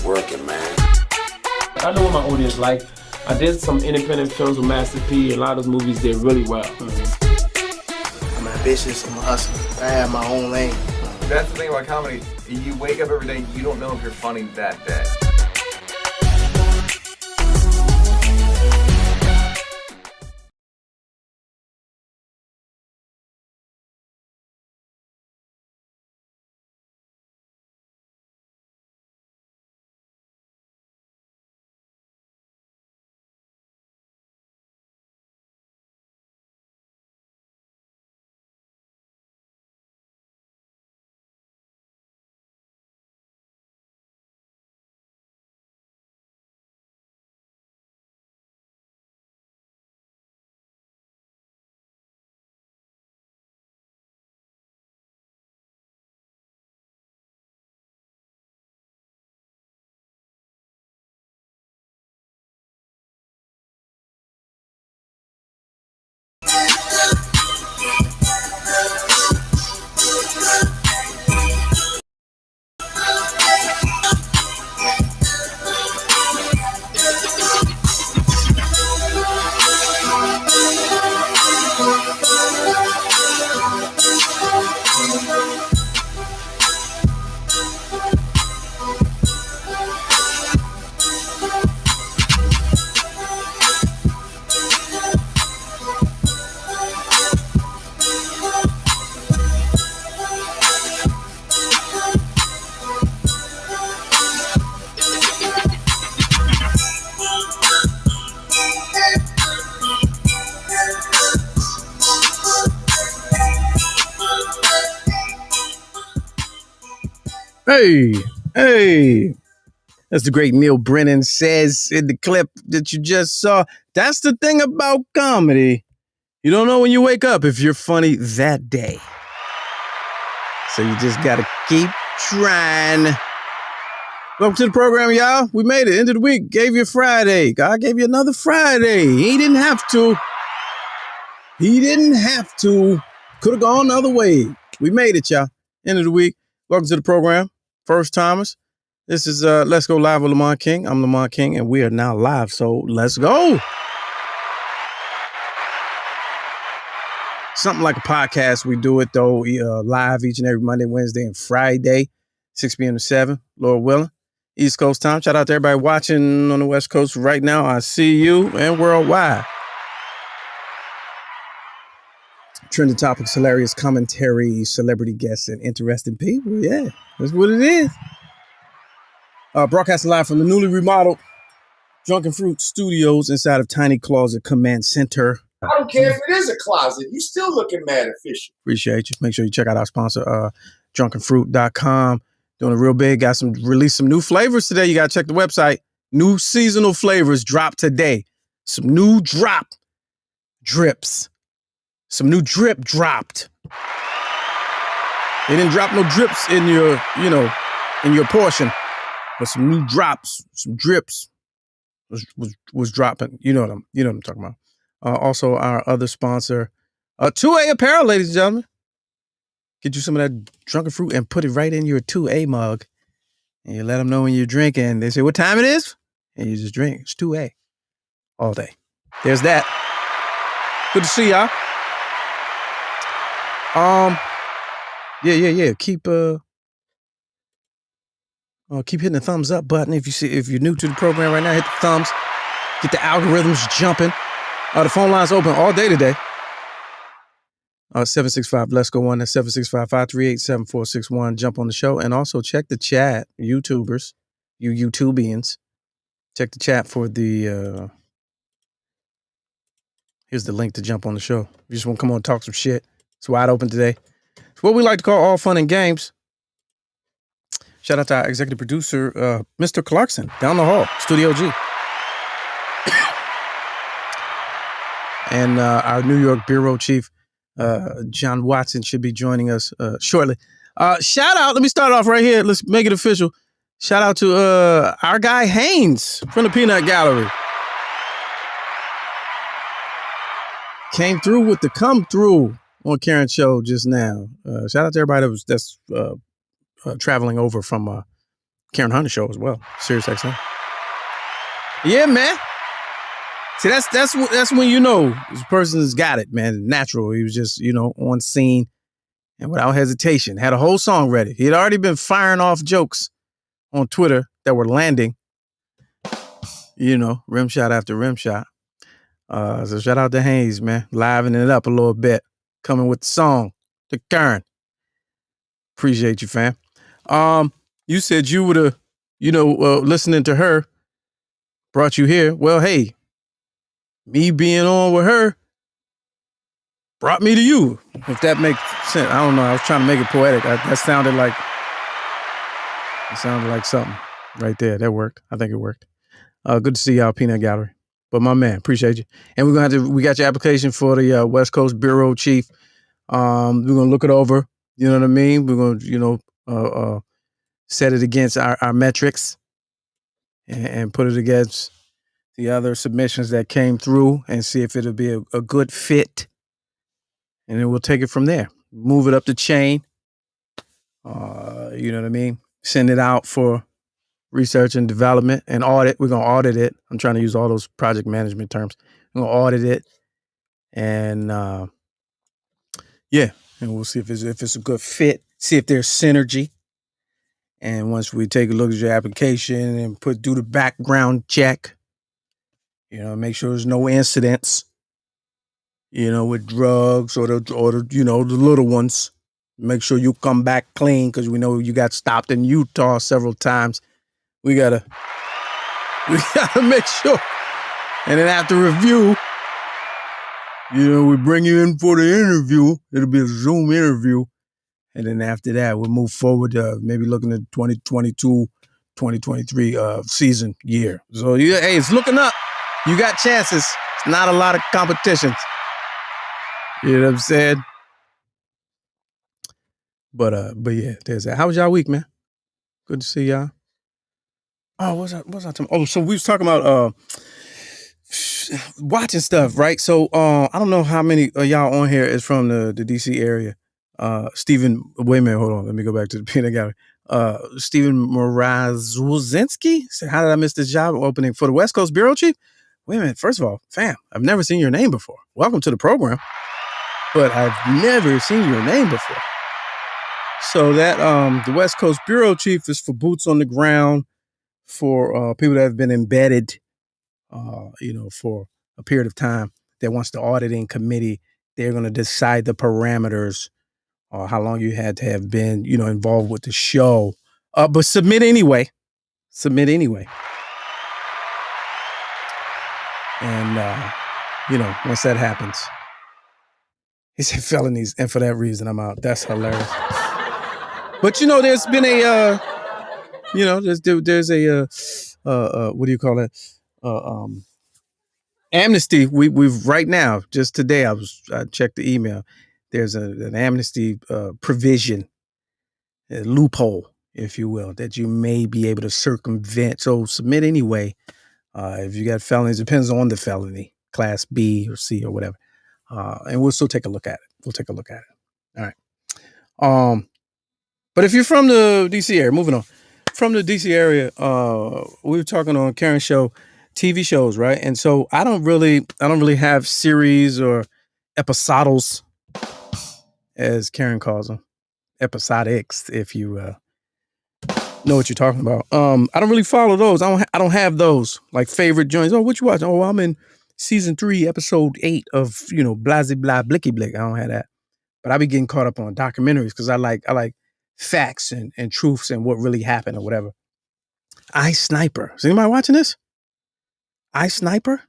working, man. I know what my audience like. I did some independent films with Master P. A lot of those movies did really well. I'm ambitious, I'm a hustler. I have my own lane. That's the thing about comedy. You wake up every day, you don't know if you're funny that day. Hey, as the great Neil Brennan says in the clip that you just saw, that's the thing about comedy. You don't know when you wake up if you're funny that day. So you just gotta keep trying. Welcome to the program, y'all. We made it. End of the week. Gave you Friday. God gave you another Friday. He didn't have to. Could have gone the other way. We made it, y'all. End of the week. Welcome to the program. First timers. This is Let's Go Live with Lamont King. I'm Lamont King, and we are now live, so let's go. Something like a podcast. We do it, though, live each and every Monday, Wednesday, and Friday, 6 p.m. to 7, Lord willing. East Coast time. Shout out to everybody watching on the West Coast right now. I see you, and worldwide. Trending topics, hilarious commentary, celebrity guests, and interesting people. Yeah, that's what it is. Broadcasting live from the newly remodeled Drunken Fruit Studios inside of Tiny Closet Command Center. I don't care if it is a closet. You still looking mad official. Appreciate you. Make sure you check out our sponsor, drunkenfruit.com. Doing it real big. Released some new flavors today. You got to check the website. New seasonal flavors dropped today. Some new drips. Some new drip dropped. They didn't drop no drips in your portion. But some new drops, some drips was dropping. You know what I'm talking about. Also, our other sponsor, 2A Apparel, ladies and gentlemen. Get you some of that Drunken Fruit and put it right in your 2A mug. And you let them know when you're drinking. They say, what time it is? And you just drink. It's 2A all day. There's that. Good to see y'all. Yeah. Keep hitting the thumbs up button. If you're new to the program right now, hit the thumbs. Get the algorithms jumping. The phone line's open all day today. 765 Let's Go One. That's 765-538-7461. Jump on the show. And also check the chat, YouTubers, you YouTubians. Check the chat for the here's the link to jump on the show. If you just want to come on and talk some shit, it's wide open today. It's what we like to call all fun and games. Shout out to our executive producer, Mr. Clarkson, down the hall, Studio G. And our New York bureau chief, John Watson, should be joining us shortly. Shout out, let me start off right here. Let's make it official. Shout out to our guy, Haynes, from the Peanut Gallery. Came through with the come through on Karen's show just now. Shout out to everybody that's traveling over from Karen Hunter show as well. Sirius XM. Yeah, man. See, that's when you know this person's got it, man. Natural. He was just, on scene and without hesitation. Had a whole song ready. He had already been firing off jokes on Twitter that were landing. Rim shot after rim shot. So shout out to Hayes, man. Livening it up a little bit. Coming with the song to Karen. Appreciate you, fam. You said you would have, listening to her brought you here. Well, hey, me being on with her brought me to you, if that makes sense. I don't know. I was trying to make it poetic. That sounded like something right there. That worked. I think it worked. Good to see y'all, Peanut Gallery. But my man, appreciate you. And we got your application for the West Coast Bureau Chief. We're gonna look it over. You know what I mean? We're gonna, set it against our metrics and put it against the other submissions that came through and see if it'll be a good fit. And then we'll take it from there. Move it up the chain. You know what I mean? Send it out for research and development and audit. We're going to audit it. I'm trying to use all those project management terms. We're going to audit it. And and we'll see if it's a good fit. See if there's synergy. And once we take a look at your application and do the background check, make sure there's no incidents, with drugs or the little ones. Make sure you come back clean because we know you got stopped in Utah several times. We gotta make sure. And then after review, we bring you in for the interview. It'll be a Zoom interview. And then after that, we'll move forward to maybe looking at 2022, 2023 season year. So, hey, it's looking up. You got chances. It's not a lot of competitions. You know what I'm saying? But yeah, there's that. How was y'all week, man? Good to see y'all. Oh, what's I talking? Oh, so we was talking about watching stuff, right? So I don't know how many of y'all on here is from the DC area. Stephen, wait a minute, hold on. Let me go back to the peanut gallery. Stephen Mrazwzinski said, how did I miss this job opening for the West Coast Bureau Chief? Wait a minute. First of all, fam, I've never seen your name before. Welcome to the program. But I've never seen your name before. So that the West Coast Bureau Chief is for boots on the ground, for people that have been embedded, for a period of time, that once the auditing committee, they're going to decide the parameters or how long you had to have been, involved with the show. But submit anyway. And, once that happens, he said felonies. And for that reason, I'm out. That's hilarious. But, there's been a, there's a, what do you call it? Amnesty. We've right now, just today, I checked the email. There's an amnesty provision, a loophole, if you will, that you may be able to circumvent. So submit anyway. If you got felonies, depends on the felony, class B or C or whatever. And we'll still take a look at it. All right. But if you're from the DC area, moving on. From the DC area, we were talking on Karen's show, TV shows, right? And so I don't really have series or episodals, as Karen calls them, episodics, if you know what you're talking about. I don't really follow those. I don't have those like favorite joints. Oh, what you watching? Oh, I'm in season 3, episode 8 of Blasey Blah Blicky Blick. I don't have that, but I be getting caught up on documentaries because I like facts and truths and what really happened or whatever. Sniper. Is anybody watching this? Sniper.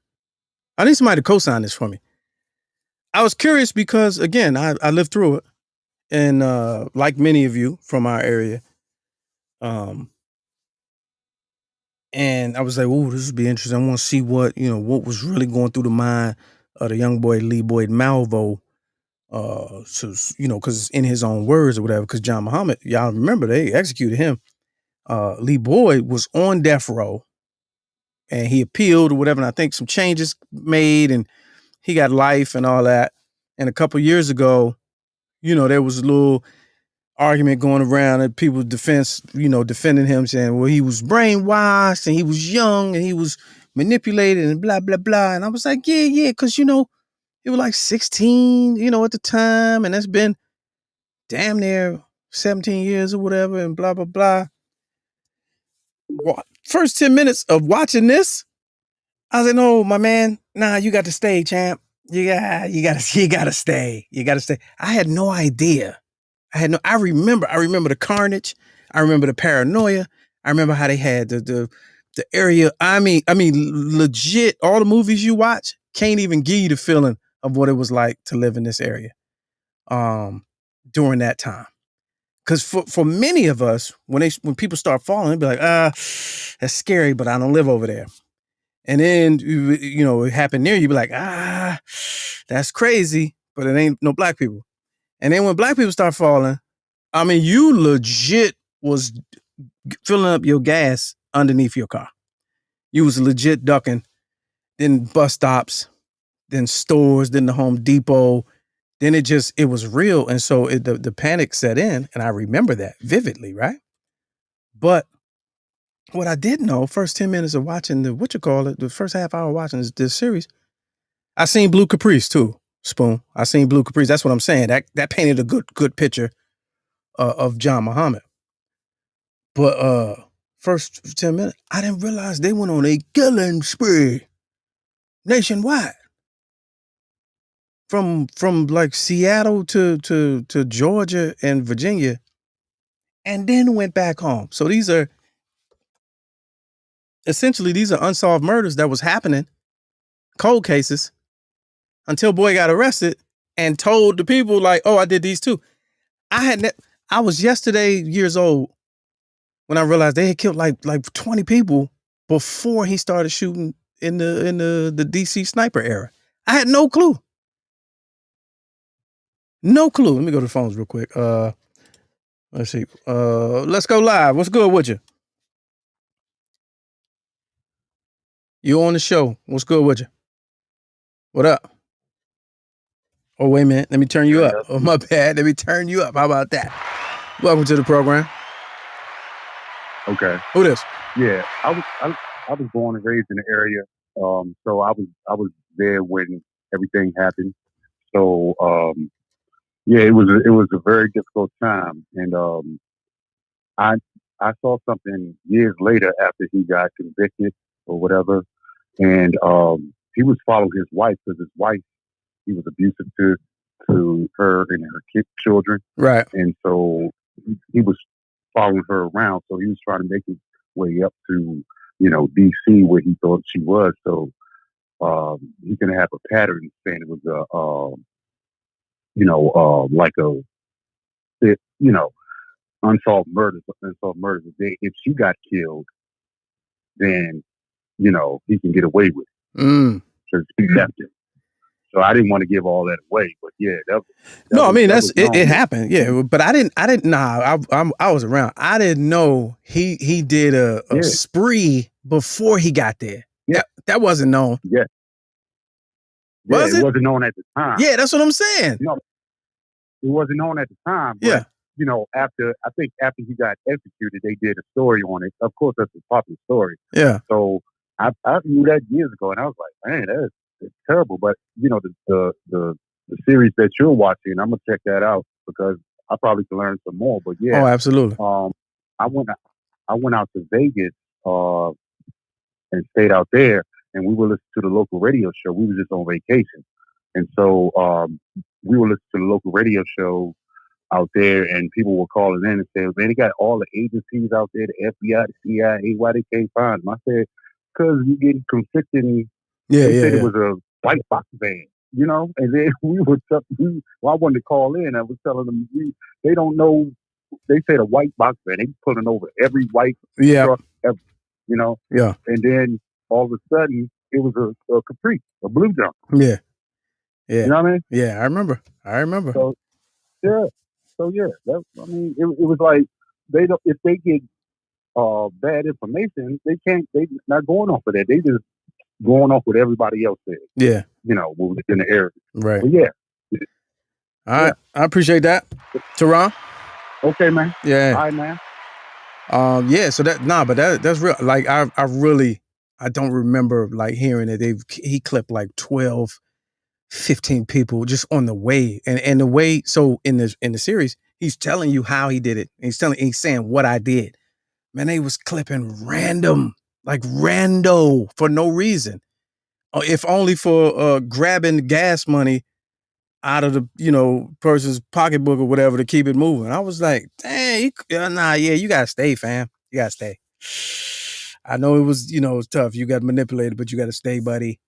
I need somebody to co-sign this for me. I was curious because, again, I lived through it. And like many of you from our area, and I was like, oh, this would be interesting. I want to see what was really going through the mind of the young boy, Lee Boyd Malvo. So, because in his own words or whatever, because John Muhammad, y'all remember, they executed him. Lee Boyd was on death row and he appealed or whatever. And I think some changes made and he got life and all that. And a couple years ago, there was a little argument going around and people defending him, saying, well, he was brainwashed and he was young and he was manipulated and blah, blah, blah. And I was like, yeah, because, he was like 16, at the time. And that's been damn near 17 years or whatever and blah, blah, blah. First 10 minutes of watching this, I was like, no, my man, nah, you got to stay, champ. You gotta stay. You gotta stay. I had no idea. I remember the carnage. I remember the paranoia. I remember how they had the area. I mean, legit, all the movies you watch can't even give you the feeling of what it was like to live in this area during that time. Because for many of us, when people start falling, they'd be like, that's scary, but I don't live over there. And then, it happened near you, be like, that's crazy, but it ain't no black people. And then when black people start falling, I mean, you legit was filling up your gas underneath your car. You was legit ducking, then bus stops, then stores, then the Home Depot. Then it was real. And so the panic set in, and I remember that vividly, right? But what I did know, first 10 minutes of watching the first half hour watching this series, I seen Blue Caprice too, Spoon. I seen Blue Caprice. That's what I'm saying. That painted a good picture of John Muhammad. But first 10 minutes, I didn't realize they went on a killing spree nationwide. From like Seattle to Georgia and Virginia, and then went back home. So these are unsolved murders that was happening, cold cases, until boy got arrested and told the people like, oh, I did these too. I was yesterday years old when I realized they had killed like 20 people before he started shooting in the DC sniper era. I had no clue. No clue. Let me go to the phones real quick. Let's see. Let's go live. What's good with you? You on the show. What's good with you? What up? Oh, wait a minute. Let me turn you up. Oh, my bad. Let me turn you up. How about that? Welcome to the program. Okay. Who this? Yeah, I was born and raised in the area. So I was there when everything happened. So yeah, it was a very difficult time, and I saw something years later after he got convicted or whatever, and he was following his wife because his wife, he was abusive to her and her children, Right. and so he was following her around. So he was trying to make his way up to DC where he thought she was. So he can have a pattern saying it was like unsolved murders. If she got killed, then he can get away with it because he left it. So I didn't want to give all that away, but yeah, it happened. Yeah, but I didn't. Nah, I was around. I didn't know he did a spree before he got there. Yeah, that wasn't known. Yeah, was it? It wasn't known at the time. Yeah, that's what I'm saying. No, it wasn't known at the time. But, yeah. After he got executed, they did a story on it. Of course, that's a popular story. Yeah. So I knew that years ago, and I was like, man, it's terrible. But the series that you're watching, I'm gonna check that out because I probably can learn some more. But yeah, oh, absolutely. I went out to Vegas and stayed out there, and we were listening to the local radio show. We were just on vacation, and so we were listening to the local radio show out there, and people were calling in and saying, man, they got all the agencies out there, the FBI, the CIA, why they can't find them? I said, because you getting conflicting. They said it was a white box van, and then I wanted to call in. I was telling them, they don't know. They said a white box van. They pulling over every white truck ever, Yeah. And then all of a sudden, it was a Caprice, a blue jump. Yeah. Yeah. You know what I mean? Yeah, I remember. So, yeah. So yeah, it was like if they get bad information, they're not going off of that. They just going off what everybody else said. Yeah. What was in the area. Right. But yeah. All right. I appreciate that. Teron? Okay, man. Yeah. All right, man. Yeah. So but that's real. Like I don't remember like hearing it. He clipped like 12, 15 people just on the way, and the way. So in the series, he's telling you how he did it. He's saying what I did. Man, they was clipping random, like rando for no reason. If only for grabbing gas money out of the person's pocketbook or whatever to keep it moving. I was like, dang, you gotta stay, fam. You gotta stay. I know it was tough. You got manipulated, but you gotta stay, buddy.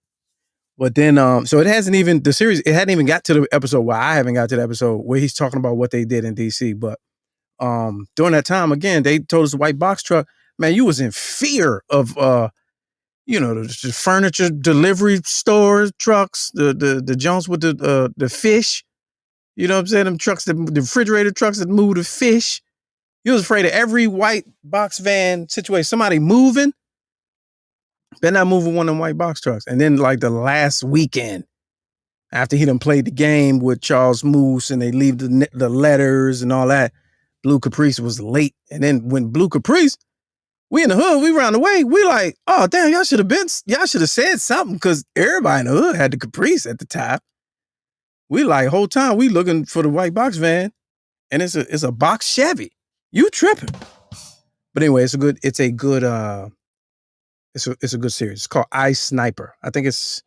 But then so it hadn't even got to the episode where I haven't got to the episode where he's talking about what they did in DC. But during that time, again, they told us the white box truck, man, you was in fear of the furniture delivery store trucks, the Jones with the fish. You know what I'm saying? Them trucks, the refrigerator trucks that move the fish. You was afraid of every white box van situation. Somebody moving, better not moving one of them white box trucks. And then like the last weekend, after he done played the game with Charles Moose and they leave the letters and all that, Blue Caprice was late. And then when Blue Caprice, we in the hood, we round the way, we like, oh damn, y'all should have said something, because everybody in the hood had the Caprice at the time. We like whole time we looking for the white box van, and it's a box Chevy. You tripping? But anyway, it's a good series. It's called I Sniper. I think it's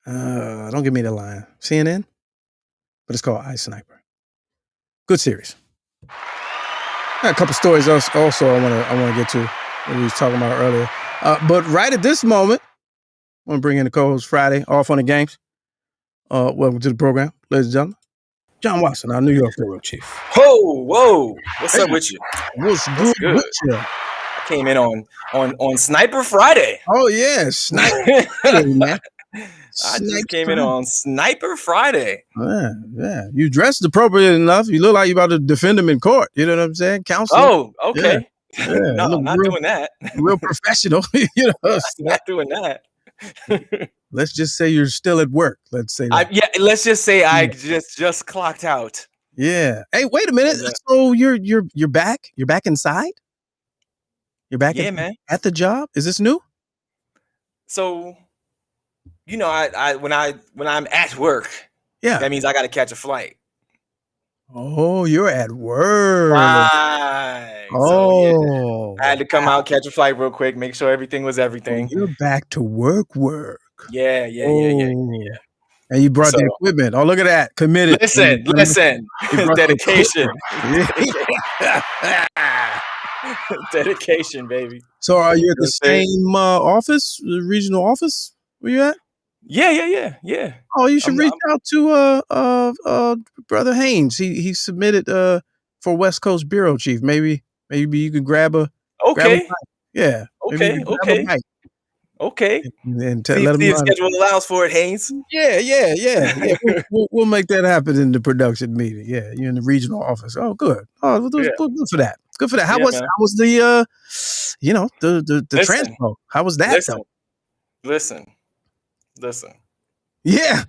don't give me the line. CNN, but it's called I Sniper. Good series. Got a couple stories also I want to get to that we was talking about earlier. But right at this moment, I want to bring in the co-host Friday, all fun and games. Welcome to the program, ladies and gentlemen. John Watson, our New York bureau chief. Whoa! What's up with you? What's good with you? I came in on Sniper Friday. Oh yeah, Sniper Friday, man. I just came in on Sniper Friday. Yeah. You dressed appropriate enough. You look like you about to defend him in court. You know what I'm saying? Counsel. Oh, okay. Yeah. No, I'm not doing that. Real professional. Not doing that. Let's just say you're still at work. Let's say that. Let's just say I just clocked out. Yeah. Hey, wait a minute. So you're back? You're back inside? You're back at the job? Is this new? So, I when I'm at work, that means I got to catch a flight. Oh, you're at work. Right. Oh. So, I had to come out, catch a flight real quick, make sure everything was everything. You're back to work. Yeah. And you brought the equipment. Oh, look at that. Committed. Listen. Dedication. Dedication, baby. So are you at the same office, the regional office? Where you at? Yeah. Oh, you should reach out to Brother Haynes. He submitted for West Coast bureau chief. Maybe you could grab a mic. Yeah. Okay. And see let him if schedule allows for it, Haynes. Yeah. We'll make that happen in the production meeting. Yeah, you're in the regional office. Oh, good. Oh, good for that. Good for that. How was the the transport? How was that though? Listen. Yeah.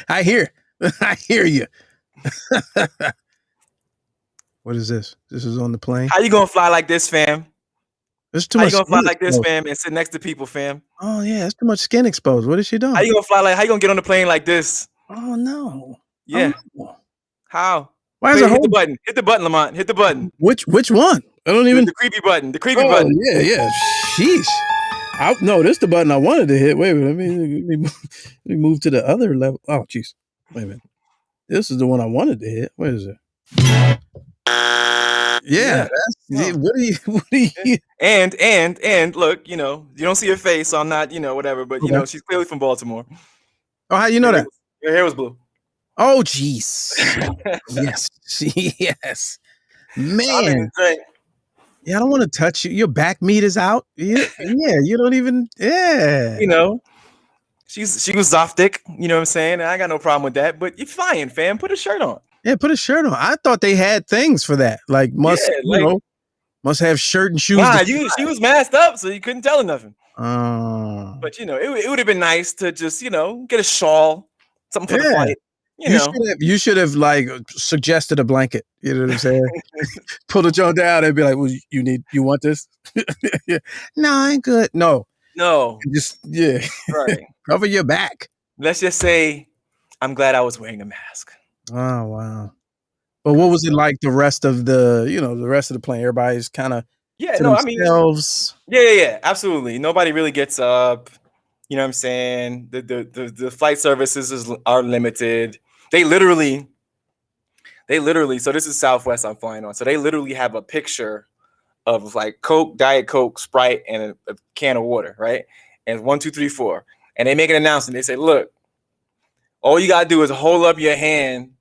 I hear you. What is this? This is on the plane. How you gonna fly like this, fam? There's too much. How you gonna fly like this, fam, and sit next to people, fam? Oh yeah, it's too much skin exposed. What is she doing? How you gonna get on the plane like this? Oh no. Yeah. Oh, no. How? Why is hit the button? Hit the button, Lamont. Hit the button. Which one? I don't even. The creepy button. The creepy button. Yeah. Sheesh. No, this is the button I wanted to hit. Wait a minute. Let me move to the other level. Oh, jeez. Wait a minute. This is the one I wanted to hit. Where is it? Yeah. What do you? And look, you don't see her face, so I'm not, whatever. But she's clearly from Baltimore. Oh, how you know that? Your hair was blue. Oh, jeez. Yes. Man. Yeah, I don't want to touch you. Your back meat is out. You don't even. Yeah. She was Zoftic. You know what I'm saying? I got no problem with that. But you're flying, fam. Put a shirt on. Yeah, put a shirt on. I thought they had things for that. Like must have shirt and shoes. Nah, she was masked up, so you couldn't tell her nothing. But it would have been nice to just get a shawl, something for the flight. You should have like suggested a blanket. You know what I'm saying? Pull the joint down and be like, "Well, you want this?" Yeah. No, I ain't good. No. Just Right. Cover your back. Let's just say, I'm glad I was wearing a mask. Oh wow. But what was it like the rest of the plane? Everybody's kind of themselves. Yeah, absolutely. Nobody really gets up. You know what I'm saying? The flight services are limited. They literally. So this is Southwest I'm flying on. So they literally have a picture of like Coke, Diet Coke, Sprite, and a can of water, right? And 1, 2, 3, 4. And they make an announcement. They say, "Look, all you gotta do is hold up your hand,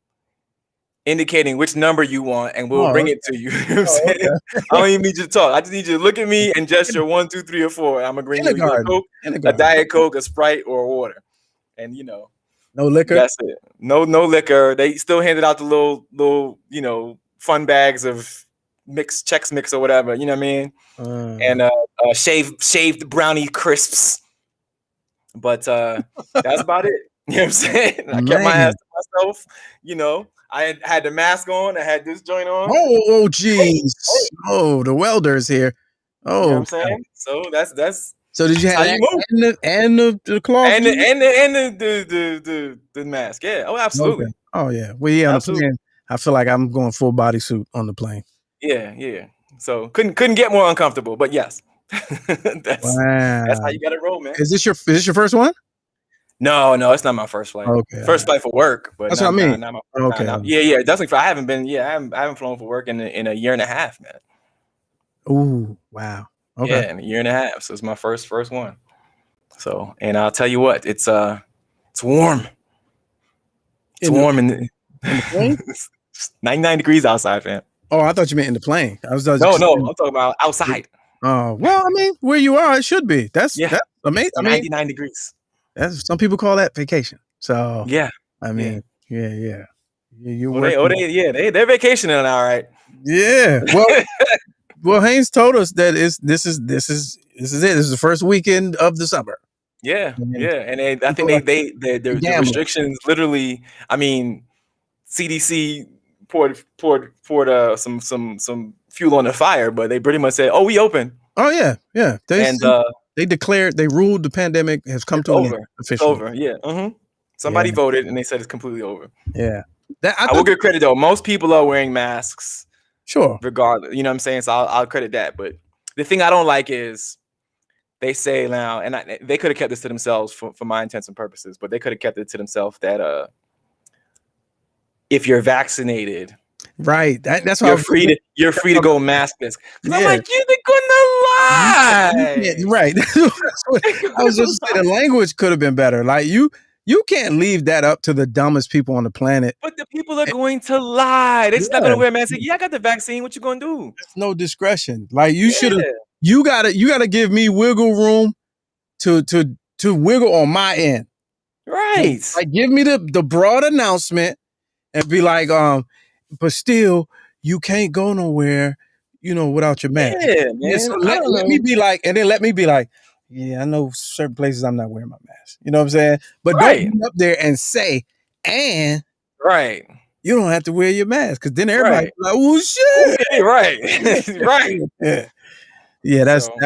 indicating which number you want, and we'll bring it to you." You know what I'm saying? I don't even need you to talk. I just need you to look at me and gesture 1, 2, 3, or 4. I'm gonna bring you a Coke, a Diet Coke, a Sprite, or a water. And no liquor. That's it. No liquor. They still handed out the little fun bags of Chex Mix or whatever. You know what I mean? And shaved brownie crisps. But that's about it. You know what I'm saying? I kept my ass to myself. I had the mask on. I had this joint on. Oh, geez. Oh, the welder's here. Oh, you know what I'm saying? So that's. So did you have the cloth and the mask? Yeah. Oh, absolutely. Okay. Oh yeah. Well, yeah. On the plane, I feel like I'm going full bodysuit on the plane. Yeah. So couldn't get more uncomfortable. But yes, that's how you got to roll, man. Is this your first one? No, it's not my first flight. Okay. First flight for work, but that's what I mean. Okay. Yeah, definitely. I haven't flown for work in a year and a half, man. Ooh, wow. Okay. Yeah, in a year and a half. So it's my first one. So, and I'll tell you what, it's warm. It's warm in the plane? 99 degrees outside, man. Oh, I thought you meant in the plane. No, I'm talking about outside. Oh, well, I mean, where you are, it should be. That's amazing. 99 degrees. Some people call that vacation. So yeah, I mean, yeah. They're vacationing all right. Yeah. Well, Haynes told us that this is it. This is the first weekend of the summer. Yeah, and I think the restrictions literally. I mean, CDC poured some fuel on the fire, but they pretty much said, "Oh, we open." Oh yeah. They ruled the pandemic has come to an end officially. It's over. Yeah. Somebody voted and they said it's completely over. Yeah. I will give credit though. Most people are wearing masks. Sure. Regardless, you know what I'm saying? So I'll credit that. But the thing I don't like is they say now, and they could have kept this to themselves for my intents and purposes, but they could have kept it to themselves that if you're vaccinated, right? That's why you're free to go maskless. Yeah. I'm like, you're gonna lie. Right. I was just saying the language could have been better. Like you can't leave that up to the dumbest people on the planet. But the people are going to lie. They're just not going to wear a mask. Like, I got the vaccine. What you going to do? There's no discretion. Like you should have. You gotta give me wiggle room to wiggle on my end. Right. Like give me the broad announcement and be like, but still you can't go nowhere, without your mask. Yeah, man. Yeah, so let me be like, yeah, I know certain places I'm not wearing my mask. You know what I'm saying? But don't be up there and say, and you don't have to wear your mask, because then everybody's like, oh shit. Okay, right. Right. Yeah, I think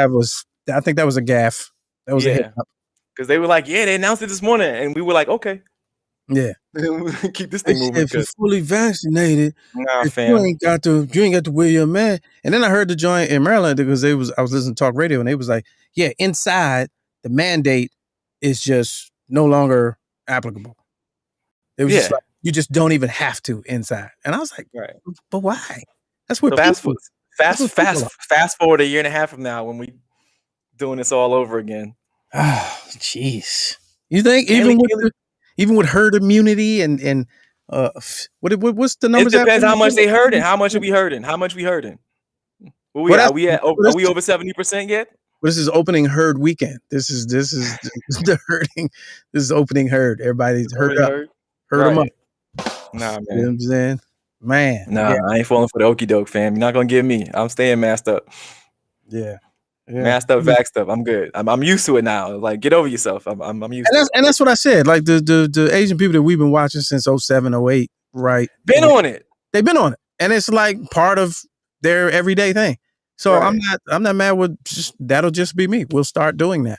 that was a gaffe. That was a hiccup. Because they were like, they announced it this morning, and we were like, okay. Yeah. Keep this thing moving. If you're fully vaccinated, fam. you ain't got to wear your mask. And then I heard the joint in Maryland because I was listening to talk radio, and they was like, inside the mandate is just no longer applicable. It was just like, you just don't even have to inside. And I was like, but why? That's what fast forward a year and a half from now when we doing this all over again. Oh, jeez. You think even with herd immunity and what's the numbers? It depends how much they herding. How much are we herding? Are we over 70% yet? Well, this is opening herd weekend. This is the herding. This is opening herd. Everybody's herd up. Herd them up. Nah, man. You know what I'm saying? Man. Nah, I ain't falling for the okie doke, fam. You're not gonna give me. I'm staying masked up. Yeah. Yeah. Masked up, vaxxed up. I'm good. I'm used to it now. Like, get over yourself. I'm used to it. And that's what I said. Like the Asian people that we've been watching since 07, 08, right? Been on it. They've been on it. And it's like part of their everyday thing. So Right. I'm not mad with that'll just be me. We'll start doing that.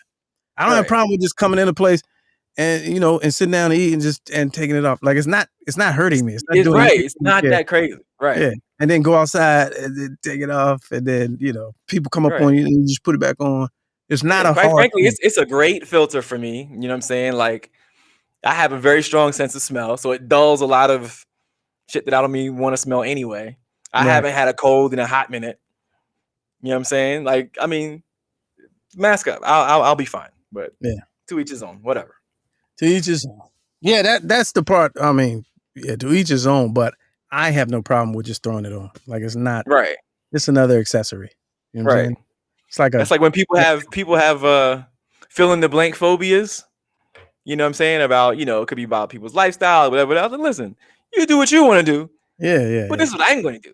I don't have a problem with just coming into a place and and sitting down and eating and taking it off. Like it's not hurting me. It's not doing right. It's not that crazy. Right. Yeah. And then go outside and then take it off. And then, people come up on you and you just put it back on. It's not a quite hard frankly, thing. it's a great filter for me. You know what I'm saying? Like, I have a very strong sense of smell, so it dulls a lot of shit that I don't even want to smell anyway. I haven't had a cold in a hot minute. You know what I'm saying? Like, I mean, mask up. I'll be fine. But to each his own. Whatever. To each his own. Yeah, that's the part. I mean, to each his own. But I have no problem with just throwing it on. Like it's not right. It's another accessory. You know what I'm saying? It's like that's like when people have fill in the blank phobias. You know what I'm saying? About, it could be about people's lifestyle, whatever else. And listen, you do what you want to do. Yeah. But this is what I'm going to do.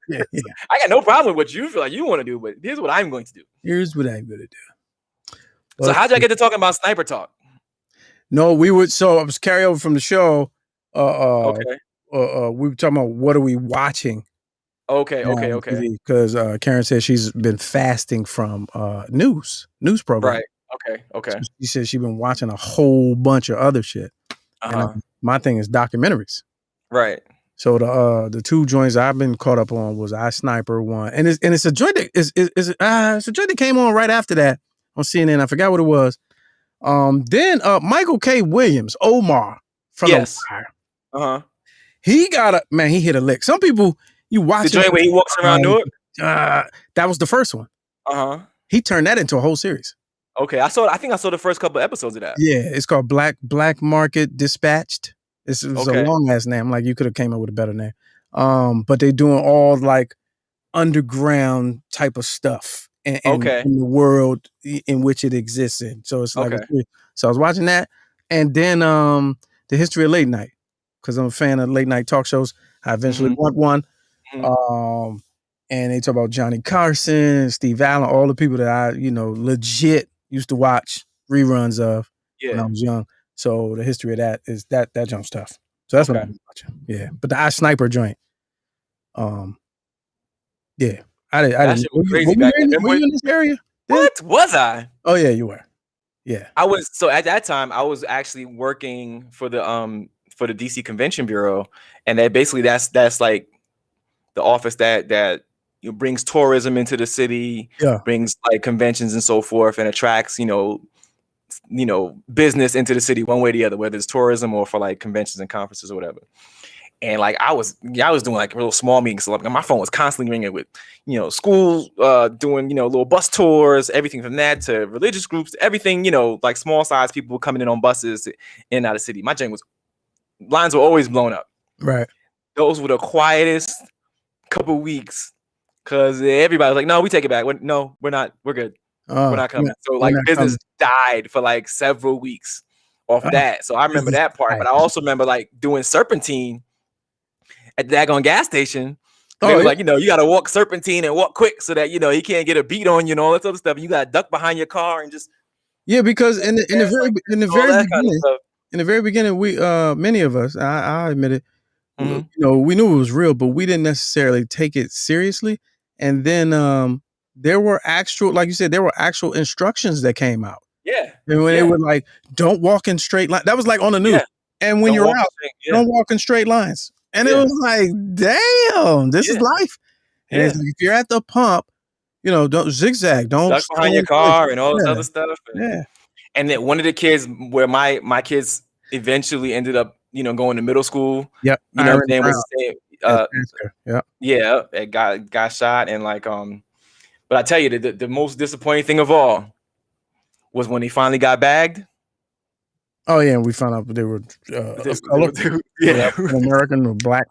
Yeah. I got no problem with what you feel like you want to do, but here's what I'm going to do. Here's what I'm going to do. So how'd y'all get to talking about Sniper Talk? No, we would. So it was carryover from the show. Okay. We were talking about what are we watching. Okay. Because Karen said she's been fasting from news program. Right. Okay. So she said she's been watching a whole bunch of other shit. And my thing is documentaries. Right. So the two joints I've been caught up on was I Sniper one, and it's a joint that it's a joint that came on right after that on CNN. I forgot what it was. Then Michael K. Williams, Omar from The Wire. He he hit a lick. Some people you watch the joint where he walks around Newark. That was the first one. He turned that into a whole series. Okay, I think I saw the first couple of episodes of that. Yeah, it's called Black Market Dispatched. It was a long ass name. Like you could have came up with a better name. But they doing all like underground type of stuff in the world in which it exists in. So it's like so I was watching that, and then the history of late night, because I'm a fan of late night talk shows. I eventually want one. And they talk about Johnny Carson, Steve Allen, all the people that I legit used to watch reruns of when I was young. So the history of that is that jump stuff. So that's what I'm watching. Yeah, but the I Sniper joint. Yeah, I didn't. Were you in this area? What was I? Oh yeah, you were. Yeah, I was. So at that time, I was actually working for the DC Convention Bureau, and that's like the office that brings tourism into the city, brings like conventions and so forth, and attracts business into the city one way or the other, whether it's tourism or for like conventions and conferences or whatever. And like I was doing like real small meetings. So like my phone was constantly ringing with, schools doing, little bus tours, everything from that to religious groups, everything, like small size people coming in on buses in and out of the city. My lines were always blown up. Right. Those were the quietest couple weeks because everybody was like, no, we take it back. We're not. We're good. We're not coming. So like business died for like several weeks off that. So I remember that part, but I also remember like doing serpentine at the daggone gas station. They was like, you got to walk serpentine and walk quick so that, he can't get a beat on you and all that other stuff. And you got to duck behind your car and just. Yeah, because in the very beginning, we many of us, I admit it, we knew it was real, but we didn't necessarily take it seriously. And then there were like you said, there were actual instructions that came out. Yeah. And when they were like, don't walk in straight line. That was like on the news. Yeah. And when you're out, don't walk in straight lines. And it was like, damn, this is life. And it's like, if you're at the pump, don't zigzag, don't duck behind your car and all this other stuff. And then one of the kids where my kids eventually ended up, going to middle school. Yep. You know what I'm saying? It got shot. And like, but I tell you, the most disappointing thing of all was when he finally got bagged. Oh yeah, and we found out they were of color. American or black.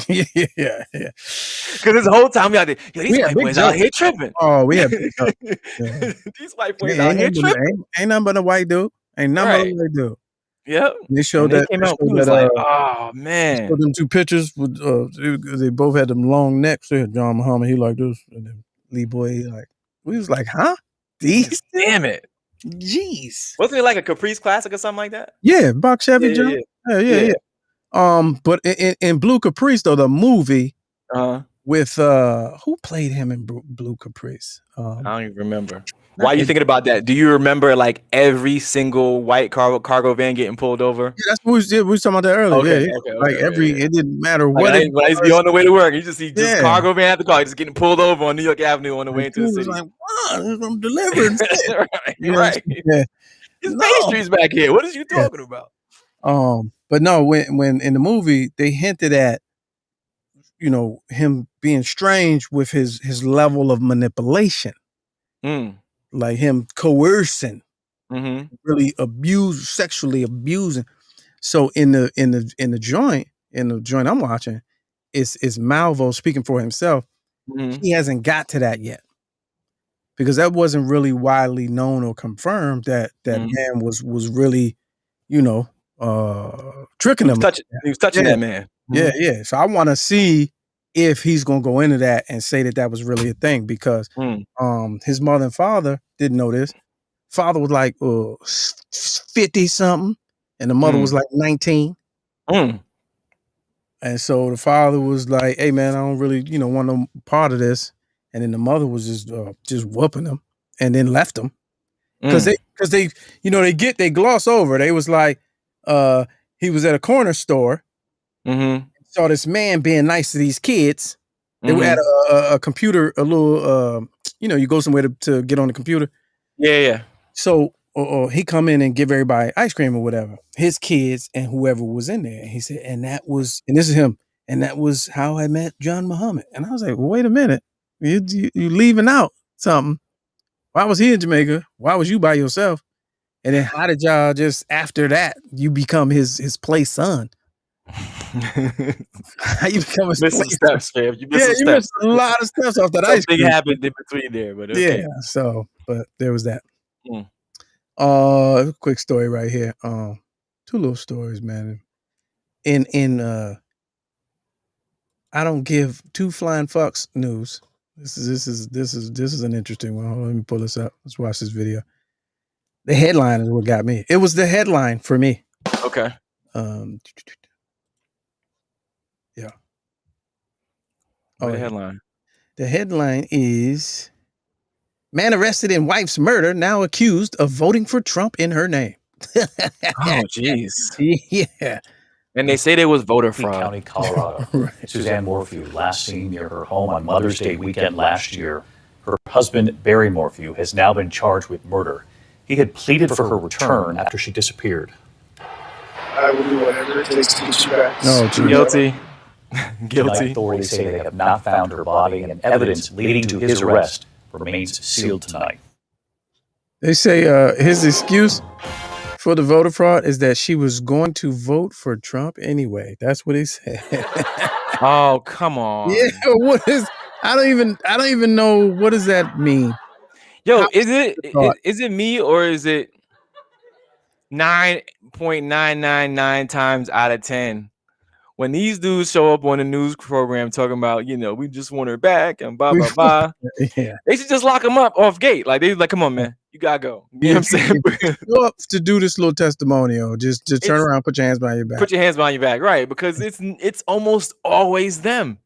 yeah. Because this whole time we out there, these white boys out here tripping. Oh, we have these white boys out here tripping. Ain't nothing but a white dude. Ain't nothing but a white dude. Yep. They showed that. Came out, was like, oh man. Showed them two pictures with they both had them long necks. They had John Muhammad, he like this, and then Lee Boy, he like We was like, huh? These? Damn it. Jeez. Wasn't it like a Caprice Classic or something like that? Yeah, Box Chevy Yeah, John. yeah, Yeah. But in Blue Caprice though, the movie with who played him in Blue Caprice? I don't even remember. Why are you thinking about that? Do you remember like every single white cargo van getting pulled over? Yeah, that's what we was talking about that earlier. Okay, like it didn't matter what like it when I used to be on the way to work, you just see just Yeah. cargo van after car just getting pulled over on New York Avenue on the way into the city. Like, wow, I'm delivering. right. Yeah. It's pastries back here. What is you talking about? But no, when in the movie they hinted at, you know, him being strange with his level of manipulation, like him coercing, really sexually abusing. So in the joint I'm watching, it's Malvo speaking for himself. He hasn't got to that yet because that wasn't really widely known or confirmed that man was really, you know, tricking him. He was touching that man. Yeah. So I want to see if he's gonna go into that and say that was really a thing because his mother and father didn't know this. Father was like 50 something, and the mother was like 19. And so the father was like, "Hey man, I don't really, you know, want no part of this." And then the mother was just whooping him, and then left him because they you know they gloss over. They was like, he was at a corner store, saw this man being nice to these kids. They were at a computer, a little, you know, you go somewhere to get on the computer. Yeah. So he come in and give everybody ice cream or whatever, his kids and whoever was in there. And he said, and this is him, and that was how I met John Muhammad. And I was like, well, wait a minute, you leaving out something. Why was he in Jamaica? Why was you by yourself? And then how did y'all just after that you become his play son? How you become his missing steps, fam? You missed a lot of steps off that ice cream. Something happened in between there, but okay. Yeah. So, but there was that. Quick story right here. Two little stories, man. In I don't give two flying fucks news. This is an interesting one. Hold on, let me pull this up. Let's watch this video. The headline is what got me. It was the headline for me. Okay. Yeah. The headline. The headline is man arrested in wife's murder, now accused of voting for Trump in her name. Oh, jeez. Yeah. And they say there was voter fraud. County, Colorado. Right. Suzanne Morphew, last seen near her home on Mother's Day weekend last year. Her husband, Barry Morphew, has now been charged with murder. He had pleaded for her return after she disappeared. I will do whatever it takes to get you back. No, Guilty. Tonight, authorities say they have not found her body, and evidence leading to his arrest remains sealed tonight. They say his excuse for the voter fraud is that she was going to vote for Trump anyway. That's what he said. Oh, come on. Yeah, what is? I don't even know what does that mean. Yo, is it me or is it 9.999 times out of 10 when these dudes show up on the news program talking about, you know, we just want her back and blah blah blah. Yeah. They should just lock him up off gate. Like they like, come on, man, you gotta go. You know what I'm saying? Go up to do this little testimonial. Just turn around, put your hands behind your back. Put your hands behind your back, right? Because it's almost always them.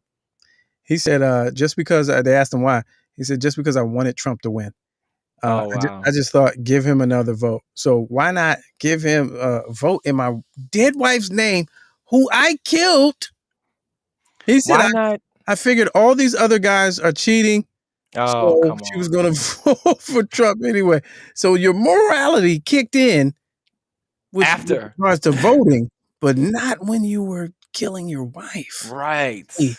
He said, just because they asked him why. He said, just because I wanted Trump to win. Oh, wow. I just thought, give him another vote. So why not give him a vote in my dead wife's name, who I killed? He said, I figured all these other guys are cheating. Oh, so she was going to vote for Trump anyway. So your morality kicked in with regards to voting, but not when you were killing your wife. Right. And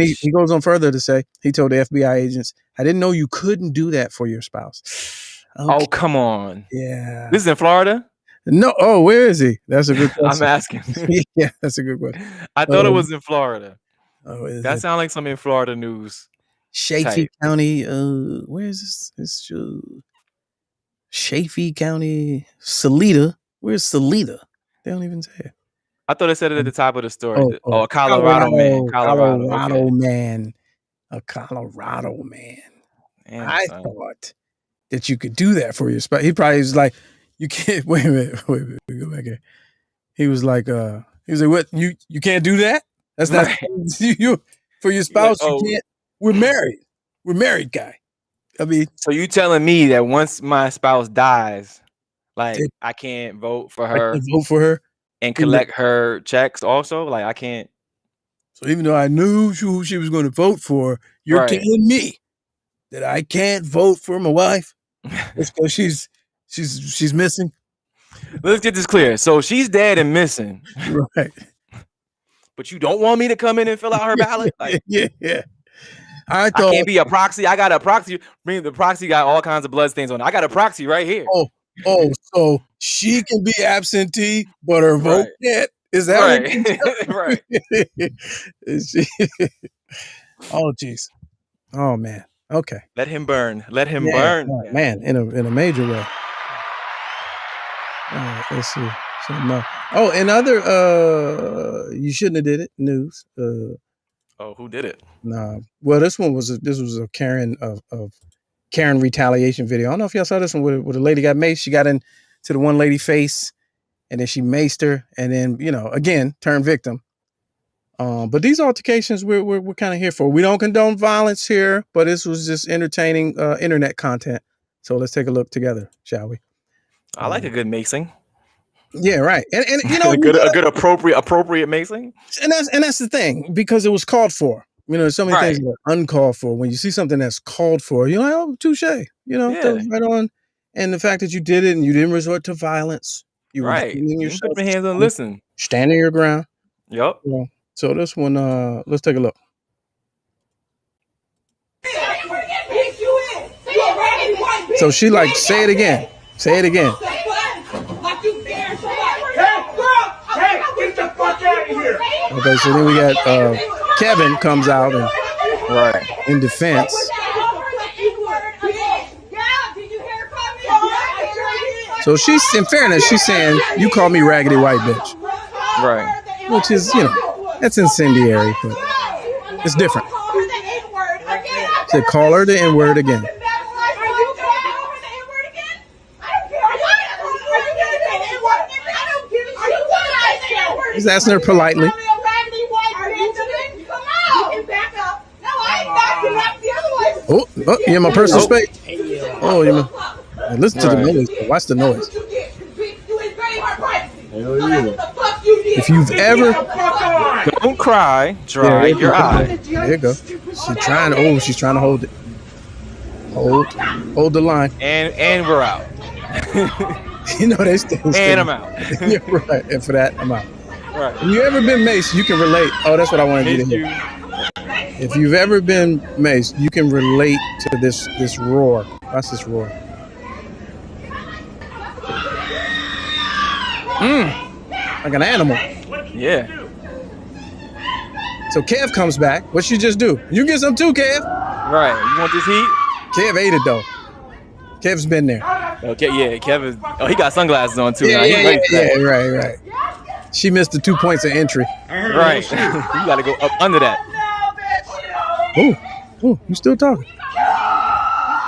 he goes on further to say, he told the FBI agents, I didn't know you couldn't do that for your spouse. Okay. Oh, come on. Yeah. This is in Florida? No. Oh, where is he? That's a good question. I'm asking. Yeah, that's a good question. I thought it was in Florida. Oh, that sounds like some in Florida news. Chaffee County. Where is this? It's Chaffee County, Salida. Where's Salida? They don't even say it. I thought it said it at the top of the story. Colorado man. Colorado man a Colorado man. Damn, I son. thought that you could do that for your spouse. He probably was like, you can't, wait a minute, go back here. He was like, what, you can't do that? That's not, Right. you, for your Like, spouse, oh, you can't, we're married, guy. I mean, so you telling me that once my spouse dies, like It- I can't vote for I her can vote for her. and collect her checks also? Like I can't. So even though I knew who she was going to vote for, you're Right. telling me that I can't vote for my wife because she's missing. Let's get this clear. So she's dead and missing, Right. but you don't want me to come in and fill out her ballot? Like yeah. I I thought, can't be a proxy. I got a proxy. The proxy got all kinds of blood stains on it. I got a proxy right here. so she can be absentee, but her vote Right. can't. Is that Right. right? Is she? Oh, jeez. Oh man. Okay. Let him burn. Let him Yeah, burn. right, man, in a major way. All right, let's see. Oh, and other you shouldn't have did it news. Oh, who did it? Nah. Well, this was a Karen of Karen retaliation video. I don't know if y'all saw this one where the lady got maced. She got into the one lady face, and then she maced her, and then again turned victim. But these altercations we're kind of here for. We don't condone violence here, but this was just entertaining internet content. So let's take a look together, shall we? I like a good macing. Yeah, right. And a good appropriate macing. And that's the thing, because it was called for. There's so many Right. things that are uncalled for. When you see something that's called for, you're like, oh, touche. That was right on. And the fact that you did it and you didn't resort to violence, you were Right. defending You yourself, put your hands on listen. standing your ground. Yup. So this one, let's take a look. So she like, say it again. Say it again. Okay, so then we got Kevin comes out and in defense. So she's, in fairness, she's saying, you call me raggedy white bitch. Right. Which is, that's incendiary, but it's different. Said, call her the N-word again. He's asking her politely. Oh, you're in my personal space. Oh, listen to the noise. Watch the noise. If you've ever, don't cry, dry your eye. There you go. She's trying to hold it. Hold the line. And we're out. They still. And I'm out. Yeah, right. And for that, I'm out. Right. If you ever been maced, you can relate. Oh, that's what I wanted you to hear. If you've ever been maced, you can relate to this roar. Watch this roar. Like an animal. Yeah. So Kev comes back. What'd you just do? You get some too, Kev. Right. You want this heat? Kev ate it though. Kev's been there. Okay, yeah, Kevin. Oh, he got sunglasses on too. Yeah, right. She missed the 2 points of entry. Right. You gotta go up under that. Oh, you still talking?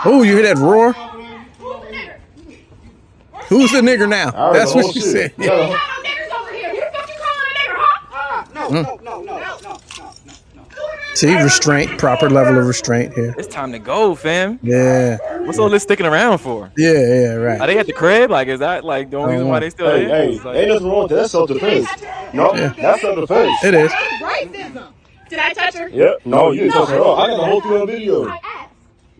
Oh, you hear that roar? Who's the nigger now? That's what she said. Yeah. See, restraint, proper level of restraint here. It's time to go, fam. Yeah. What's all this sticking around for? Yeah, right. Are they at the crib? Like, is that like the only reason why they still there? Hey, ain't nothing wrong with that. That's self-defense. No, that's self-defense. It is. Racism. Did I touch her? Yep. No, you didn't touch her at all. I got the whole thing on video.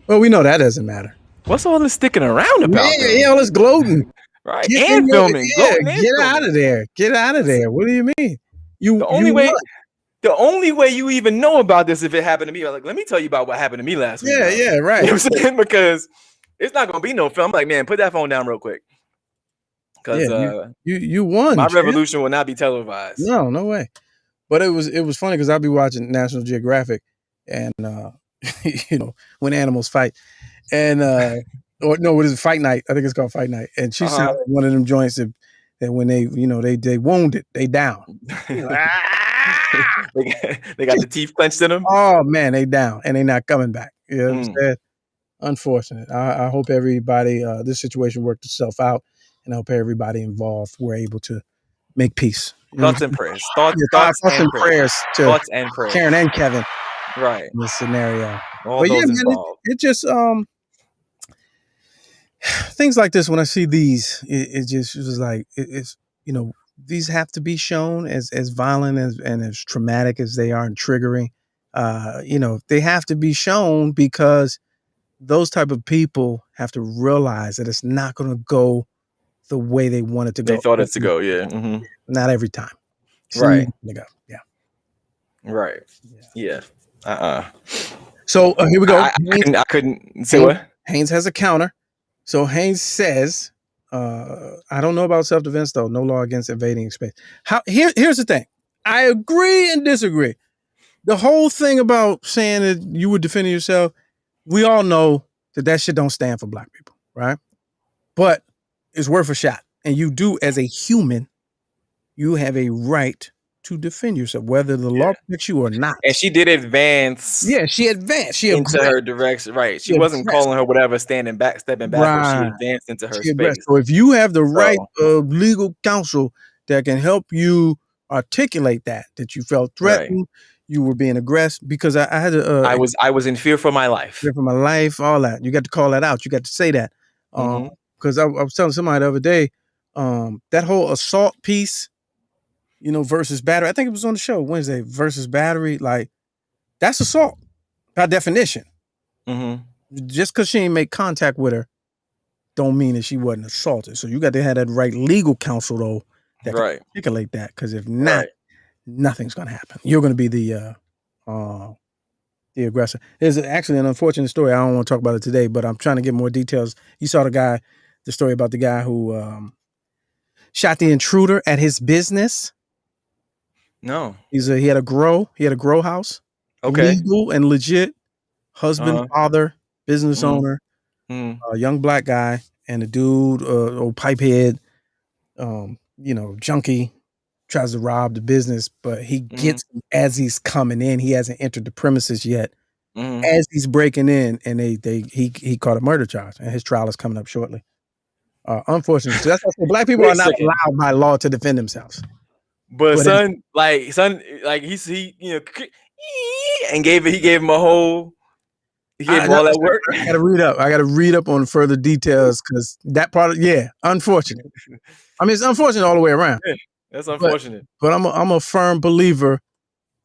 Well, we know that doesn't matter. What's all this sticking around about? Yeah, all this gloating. Right. And filming. Yeah, get out of there. Get out of there. What do you mean? The only way you even know about this if it happened to me, like, let me tell you about what happened to me last week. Yeah, right. You know what I'm saying? Because it's not gonna be no film. I'm like, man, put that phone down real quick. Because you won. My revolution will not be televised. No way. But it was funny because I'll be watching National Geographic and when animals fight. And or no, what is it? Fight Night. I think it's called Fight Night. And she sounded like one of them joints that when they wound it, they down. They got the teeth clenched in them. Oh man, they down and they not coming back. You know what I'm saying? Unfortunate. I hope everybody this situation worked itself out, and I hope everybody involved were able to make peace. Thoughts and prayers. Thoughts and prayers to Thoughts and prayers. Karen and Kevin. Right. In this scenario. All But those yeah, man, involved. it just things like this, when I see these, it just was like it's these have to be shown as violent and as traumatic as they are and triggering. They have to be shown because those type of people have to realize that it's not going to go the way they want it to go. They thought it to go, yeah. Not every time. Right. Yeah. Right. Yeah. So here we go. I couldn't say what? Haynes has a counter. So Haynes says, I don't know about self-defense though. No law against invading space. Here's the thing. I agree and disagree. The whole thing about saying that you were defending yourself, we all know that shit don't stand for black people, right? But it's worth a shot. And you do, as a human, you have a right to defend yourself, whether the law protects you or not. And she did advance. Yeah, she advanced. She into her direction. Right. She wasn't calling her whatever, stepping back. Right. She advanced into her space. So if you have the right of legal counsel that can help you articulate that you felt threatened, you were being aggressive, because I had to. I was in fear for my life. Fear for my life, all that. You got to call that out. You got to say that. Because I was telling somebody the other day, that whole assault piece, versus battery. I think it was on the show Wednesday. Versus battery, like that's assault by definition. Just because she ain't make contact with her, don't mean that she wasn't assaulted. So you got to have that right legal counsel though that can articulate that. Because if not, nothing's gonna happen. You're gonna be the aggressor. There's actually an unfortunate story. I don't want to talk about it today, but I'm trying to get more details. You saw the story about the guy who shot the intruder at his business. No. He had a grow house. Okay. Legal and legit. Husband, father, business owner, a young black guy, and a dude, old pipehead, junkie, tries to rob the business, but he gets him as he's coming in. He hasn't entered the premises yet. As he's breaking in, and he caught a murder charge, and his trial is coming up shortly. Unfortunately, so that's why I say black people are not allowed by law to defend themselves. But son, he gave him a whole. He gave him all that work. I gotta read up on further details because that part, unfortunate. I mean, it's unfortunate all the way around. Yeah, that's unfortunate. But I'm a firm believer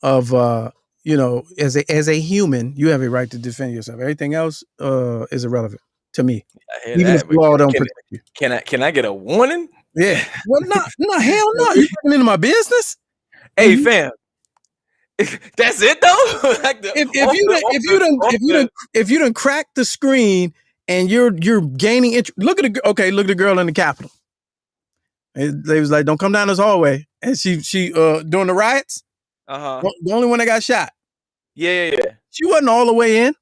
of as a human, you have a right to defend yourself. Everything else is irrelevant to me. Even if law don't protect you. Can I get a warning? Yeah. Well, no, hell no. You getting into my business? Hey, fam. That's it though. Like if you done crack the screen and you're gaining interest, look at the girl in the Capitol. They was like, don't come down this hallway. And she during the riots, the only one that got shot. Yeah. She wasn't all the way in,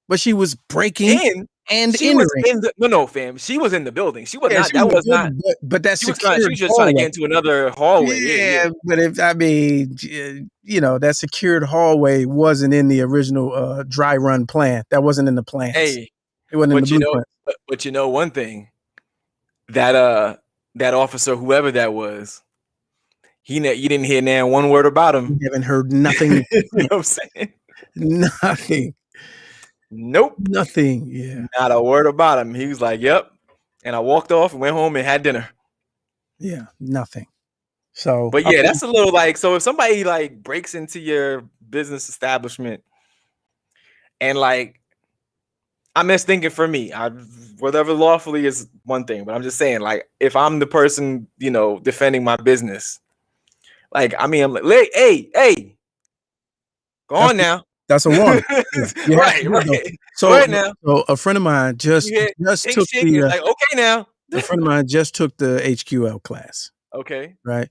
but she was breaking in and she was in the no, fam. She was in the building. She was not. That was not. But that's she was just trying to get into another hallway. Yeah. But that secured hallway wasn't in the original dry run plan. That wasn't in the plan. Hey, it wasn't in the blueprint. But you know one thing, that officer, whoever that was, you didn't hear now one word about him. You haven't heard nothing. You know what I'm saying? Nothing. Nope. Nothing. Yeah. Not a word about him. He was like, yep. And I walked off and went home and had dinner. Yeah. Nothing. So, but yeah, that's a little like, so if somebody like breaks into your business establishment and like, I'm just thinking for me, whatever lawfully is one thing, but I'm just saying, like, if I'm the person, defending my business, like, I mean, I'm like, hey, go on now. That's a warning. Right. So, right now. So a friend of mine just took the like, okay now. A friend of mine just took the HQL class. Okay. Right.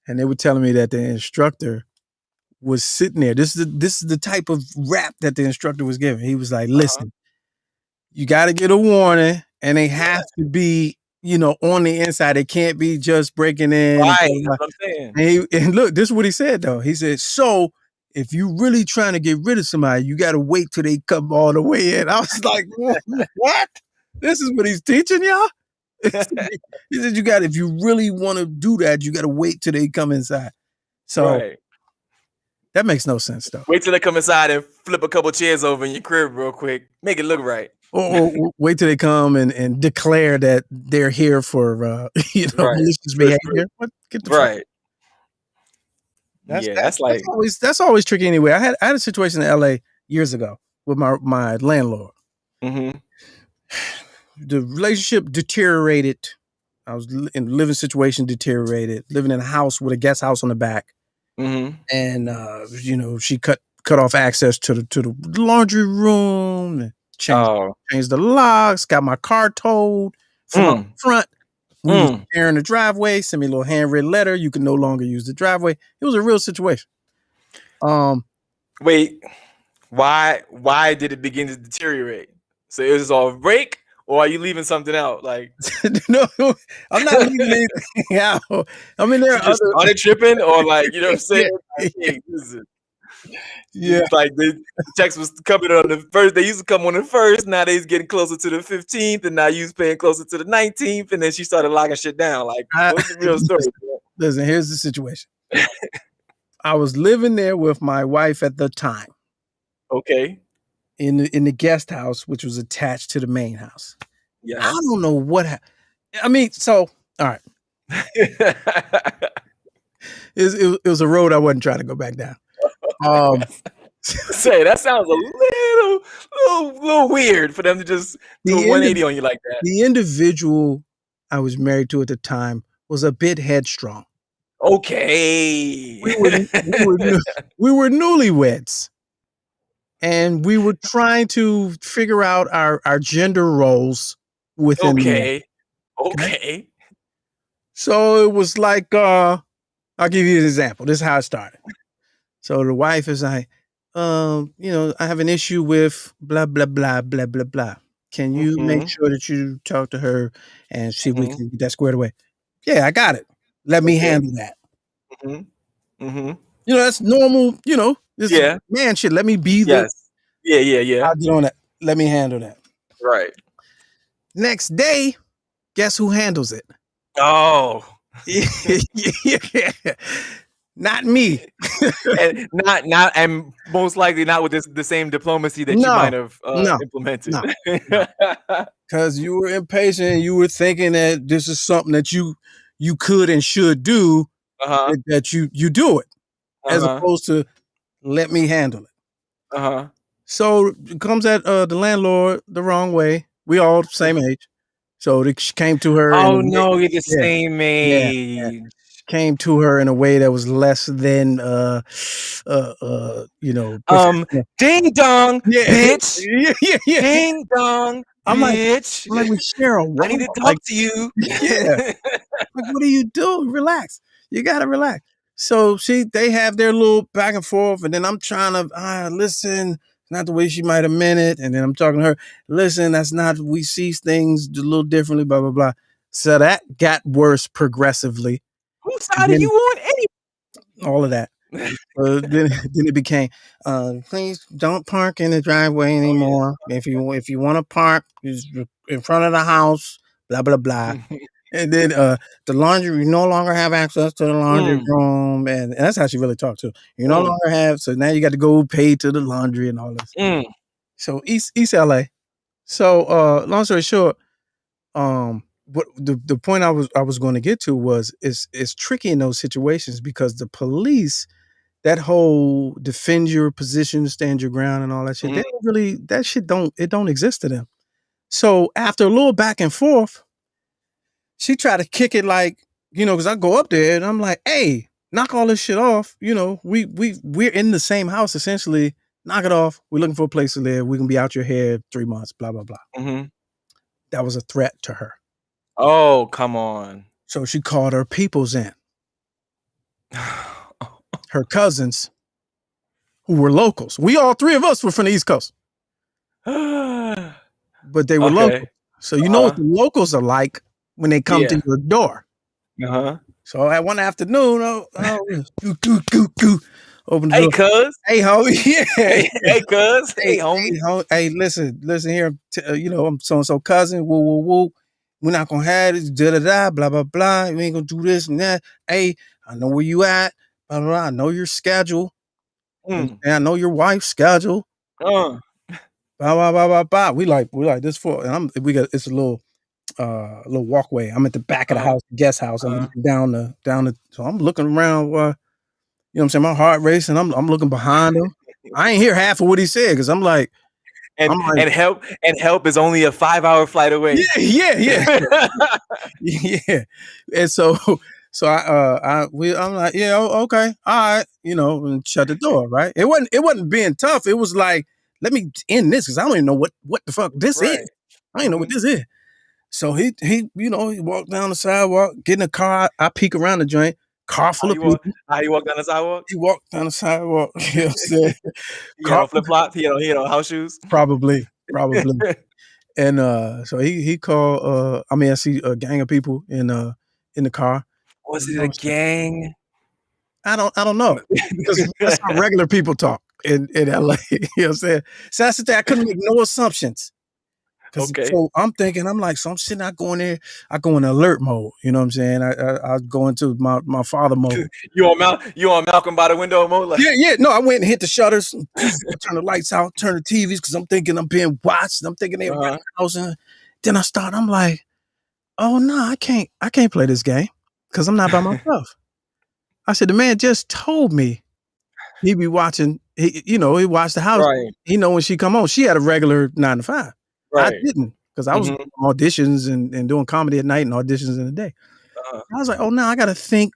And they were telling me that the instructor was sitting there. This is the type of rap that the instructor was giving. He was like, listen, you got to get a warning, and they have to be on the inside. It can't be just breaking in. Right, that's what I'm saying. And look, this is what he said, though. He said, so if you really trying to get rid of somebody, you got to wait till they come all the way in. I was like, what? This is what he's teaching y'all? He said, if you really want to do that, you got to wait till they come inside. So that makes no sense, though. Wait till they come inside and flip a couple chairs over in your crib real quick. Make it look right. Or wait till they come and declare that they're here for malicious behavior. Get the fuck. That's always tricky anyway. I had a situation in LA years ago with my landlord. Mm-hmm. The relationship deteriorated. I was in a living situation, deteriorated, living in a house with a guest house on the back. Mm-hmm. And she cut off access to the laundry room, and changed the locks, got my car towed from front. We was sharing the driveway, sent me a little handwritten letter. You can no longer use the driveway. It was a real situation. Wait, why did it begin to deteriorate? So it was all break, or are you leaving something out? Like, no, I'm not leaving anything out. I mean, there are just started tripping, or like, you know what I'm saying? It's like the checks was coming on the first. They used to come on the first. Now they's getting closer to the 15th, and now you's paying closer to the 19th. And then she started locking shit down. Like, what's the real story? Listen, here's the situation. I was living there with my wife at the time. Okay. In the guest house, which was attached to the main house. Yeah. I don't know what happened. I mean, so all right. It was a road I wasn't trying to go back down. Say that sounds a little weird for them to just do a 180 on you like that. The individual I was married to at the time was a bit headstrong. Okay. We were newlyweds, and we were trying to figure out our gender roles within. Okay. So it was like, I'll give you an example. This is how it started. So the wife is like, I have an issue with blah, blah, blah, blah, blah, blah. Can you make sure that you talk to her and see if we can get that squared away? Yeah, I got it. Let me handle that. That's normal, this man shit. Let me be the. Yeah. I'll get on that. Let me handle that. Right. Next day, guess who handles it? Oh. Yeah. Not me. And not and most likely not with the same diplomacy that you might have implemented. Because you were impatient and you were thinking that this is something that you could and should do, that you do it, as opposed to let me handle it. So it comes at the landlord the wrong way. We all the same age. So she came to her. Oh no, you're the same age. Yeah. Came to her in a way that was less than ding dong, bitch. Yeah. Ding dong, I'm bitch. like we share a wall. I need to talk to you. Yeah. Like, what are you doing? Relax. You gotta relax. So they have their little back and forth, and then I'm trying to listen, not the way she might have meant it, and then I'm talking to her, listen, that's not, we see things a little differently, blah blah blah. So that got worse progressively. Whose side are you on anyway? All of that. Then it became, please don't park in the driveway anymore. If you want to park, is in front of the house, blah blah blah. And then the laundry, you no longer have access to the laundry room, and that's how she really talked to. You no longer have, so now you got to go pay to the laundry and all this. So East LA. So long story short, what the point I was going to get to was it's tricky in those situations because the police, that whole defend your position, stand your ground, and all that shit, they don't really, that shit don't exist to them. So after a little back and forth, she tried to kick it like, because I go up there and I'm like, hey, knock all this shit off. We're in the same house essentially. Knock it off. We're looking for a place to live. We can be out your hair 3 months. Blah blah blah. That was a threat to her. Oh, come on. So she called her peoples in. Her cousins, who were locals. We all three of us were from the East Coast. But they were local. So what the locals are like when they come to Yeah. your door. Uh-huh. So at one afternoon, open the Hey, door. cuz. Hey, homie. Yeah. Hey, cuz. Hey, homie. Hey, listen here. I'm so-and-so cousin. Woo, woo, woo. We're not gonna have this, da-da-da, blah, blah, blah. We ain't gonna do this and that. Hey, I know where you at. Blah, blah, blah. I know your schedule. And I know your wife's schedule. Blah, blah, blah, blah, blah. We like this for, and it's a little walkway. I'm at the back of the house, the guest house. I'm looking down the, so I'm looking around, you know what I'm saying? My heart racing. I'm looking behind him. I ain't hear half of what he said because I'm like, and help is only a 5-hour flight away. Yeah. Yeah. And so I'm like, yeah, okay, all right, and shut the door, right? It wasn't being tough. It was like, let me end this because I don't even know what the fuck this is. I don't even know what this is. So he walked down the sidewalk, get in the car. I peek around the joint, car full of people. He walked down the sidewalk? He walked down the sidewalk. You know what I'm saying? He had on flip-flops? He had on house shoes? Probably. And so he called. I see a gang of people in the car. Was it a gang? I don't know because that's how regular people talk in LA. You know what I'm saying? So that's the thing. I couldn't make no assumptions. Okay. So I'm thinking, so I'm sitting out going there. I go in alert mode. You know what I'm saying? I go into my father mode. You on Malcolm by the window mode? Like? Yeah. No, I went and hit the shutters, turn the lights out, turn the TVs because I'm thinking I'm being watched. I'm thinking they're around the house. And then I'm like, oh no, I can't play this game because I'm not by myself. I said, the man just told me he be watching. He watched the house. Right. He know when she come on. She had a regular 9 to 5. Right. I didn't because I was doing auditions and doing comedy at night and auditions in the day. I was like, oh, now I got to think.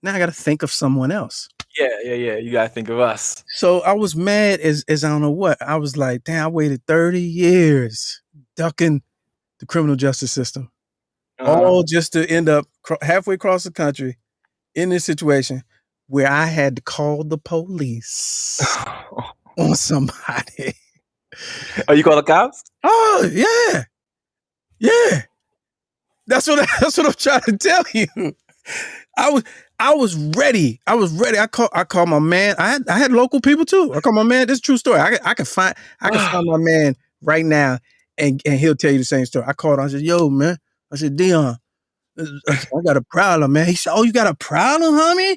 Now I got to think of someone else. Yeah. You got to think of us. So I was mad as I don't know what. I was like, damn, I waited 30 years ducking the criminal justice system, all just to end up halfway across the country in this situation where I had to call the police on somebody. Oh, you call the cops? Oh, yeah. Yeah. That's what I'm trying to tell you. I was ready. I called my man. I had local people too. I called my man. This is a true story. I can find my man right now and he'll tell you the same story. I called him. I said, yo, man. I said, Dion, I got a problem, man. He said, oh, you got a problem, homie?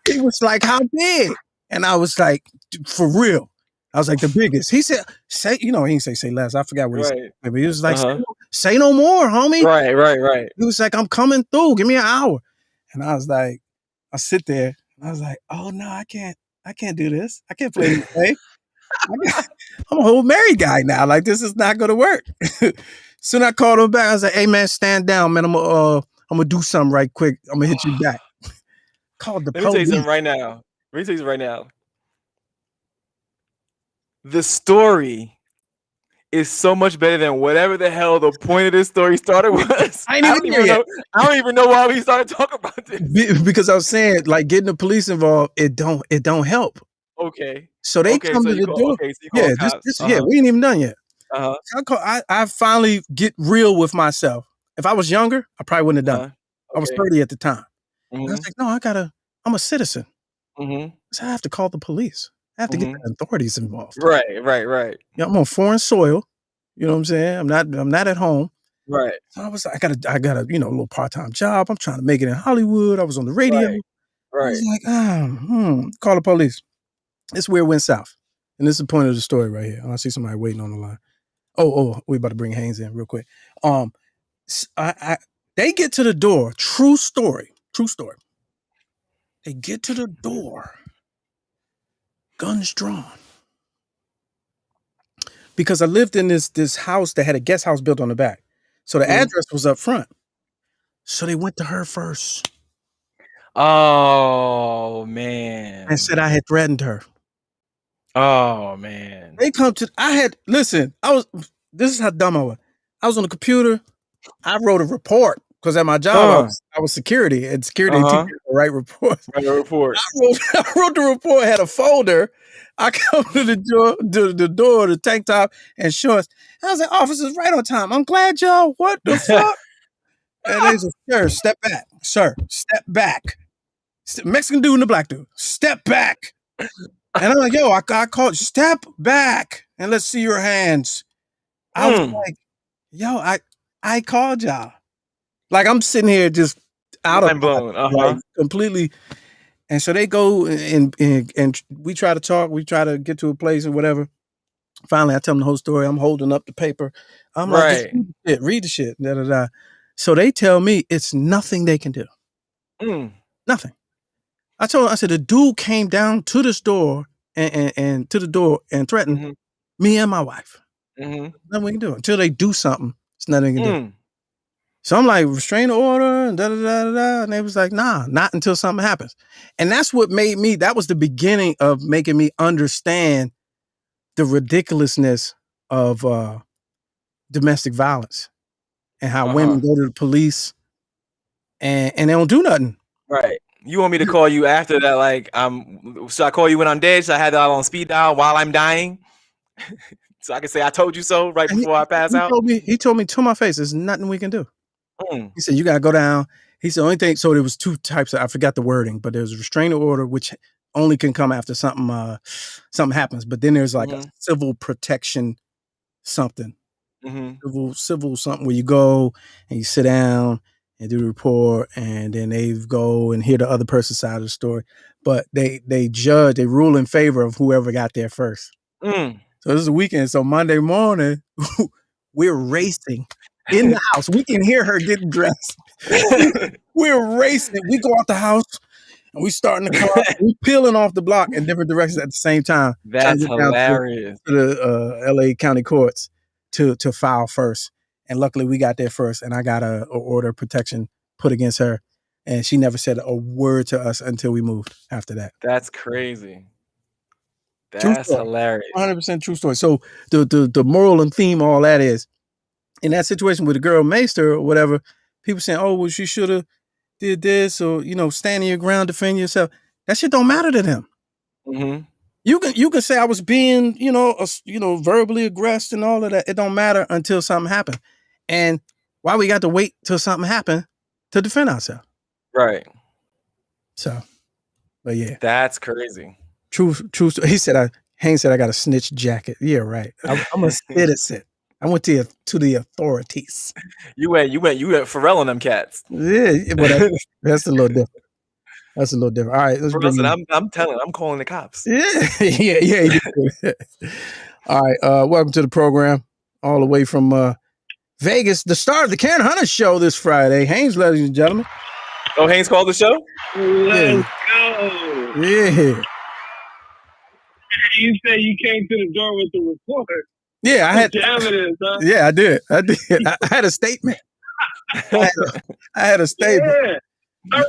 He was like, how big? And I was like, for real. I was like, the biggest. He said, he didn't say less. I forgot what he said. But he was like, say no more, homie. Right. He was like, I'm coming through. Give me an hour. And I was like, I sit there. And I was like, oh, no, I can't do this. I can't play this game. I'm a whole married guy now. Like, this is not going to work. Soon I called him back. I was like, hey, man, stand down, man. I'm going to do something right quick. I'm going to hit you back. Called the police. Let me tell you something right now. The story is so much better than whatever the hell the point of this story started was. I don't even know why we started talking about this. Because I was saying, like, getting the police involved, it don't help. Okay. So they come to the door. We ain't even done yet. So I finally get real with myself. If I was younger, I probably wouldn't have done it. I was 30 at the time. I was like, no, I'm a citizen. So I have to call the police. I have to get the authorities involved. Right. Yeah, I'm on foreign soil. You know what I'm saying? I'm not at home. Right. So I got a little part-time job. I'm trying to make it in Hollywood. I was on the radio. Right. I was like, call the police. It's where it went south. And this is the point of the story right here. I see somebody waiting on the line. Oh, we about to bring Haynes in real quick. They get to the door. True story. They get to the door. Guns drawn. Because I lived in this house that had a guest house built on the back. So the address was up front. So they went to her first. Oh, man. And said I had threatened her. Oh, man. They come to, this is how dumb I was. I was on the computer. I wrote a report because at my job I was security, and security teachers to write reports. Write a report. I wrote the report. Had a folder. I come to the door, the tank top and shorts. I was like, officers, right on time. I'm glad y'all. What the fuck? And they said, sir, step back. Sir, step back. Mexican dude and the black dude, step back. And I'm like, yo, I called, step back and let's see your hands. I was like, yo, I called y'all. Like I'm sitting here just out of blown, like, completely. And so they go and we try to talk. We try to get to a place or whatever. Finally, I tell them the whole story. I'm holding up the paper. I'm like, just read the shit. Da, da, da. So they tell me it's nothing they can do. Nothing. I told them, I said, the dude came down to this door and to the door and threatened me and my wife. Nothing we can do. Until they do something, it's nothing they can do. So I'm like, restrain order and da da da da. And they was like, nah, not until something happens. And that's what made me, that was the beginning of making me understand the ridiculousness of domestic violence and how women go to the police and they don't do nothing. Right. You want me to call you after that? Like, should I call you when I'm dead? Should I have that on speed dial while I'm dying? So I can say, I told you so right before I pass out? He told me to my face, there's nothing we can do. He said, you got to go down. He said, only thing, so there was two types of, I forgot the wording, but there's a restraining order, which only can come after something happens. But then there's like a civil protection something. Civil something where you go and you sit down and do the report, and then they go and hear the other person's side of the story. But they rule in favor of whoever got there first. So this is a weekend. So Monday morning, we're racing in the house. We can hear her getting dressed. We're racing. We go out the house and we start in the car. We peeling off the block in different directions at the same time. That's hilarious. To the LA County courts to file first. And luckily we got there first, and I got a order of protection put against her. And she never said a word to us until we moved after that. That's crazy. That's hilarious. 100% true story. So the moral and theme, all that is, in that situation with the girl Maester or whatever, people saying, oh, well, she should have did this, or, stand in your ground, defend yourself. That shit don't matter to them. You can say I was being, verbally aggressed and all of that. It don't matter until something happened. And why we got to wait till something happened to defend ourselves. Right. So, but yeah. That's crazy. True. He said, Haynes said, I got a snitch jacket. Yeah, right. I'm a citizen. I went to the authorities. You went Pharrell on them cats. Yeah, but that's a little different. That's a little different. All right. Listen, I'm calling the cops. Yeah. All right. Welcome to the program. All the way from Vegas, the star of the Karen Hunter show this Friday. Haynes, ladies and gentlemen. Oh, Haynes called the show? Let's go. Yeah. You say you came to the door with the report. Yeah, I had evidence, huh? Yeah, I did. I had a statement. I had a statement. Yeah.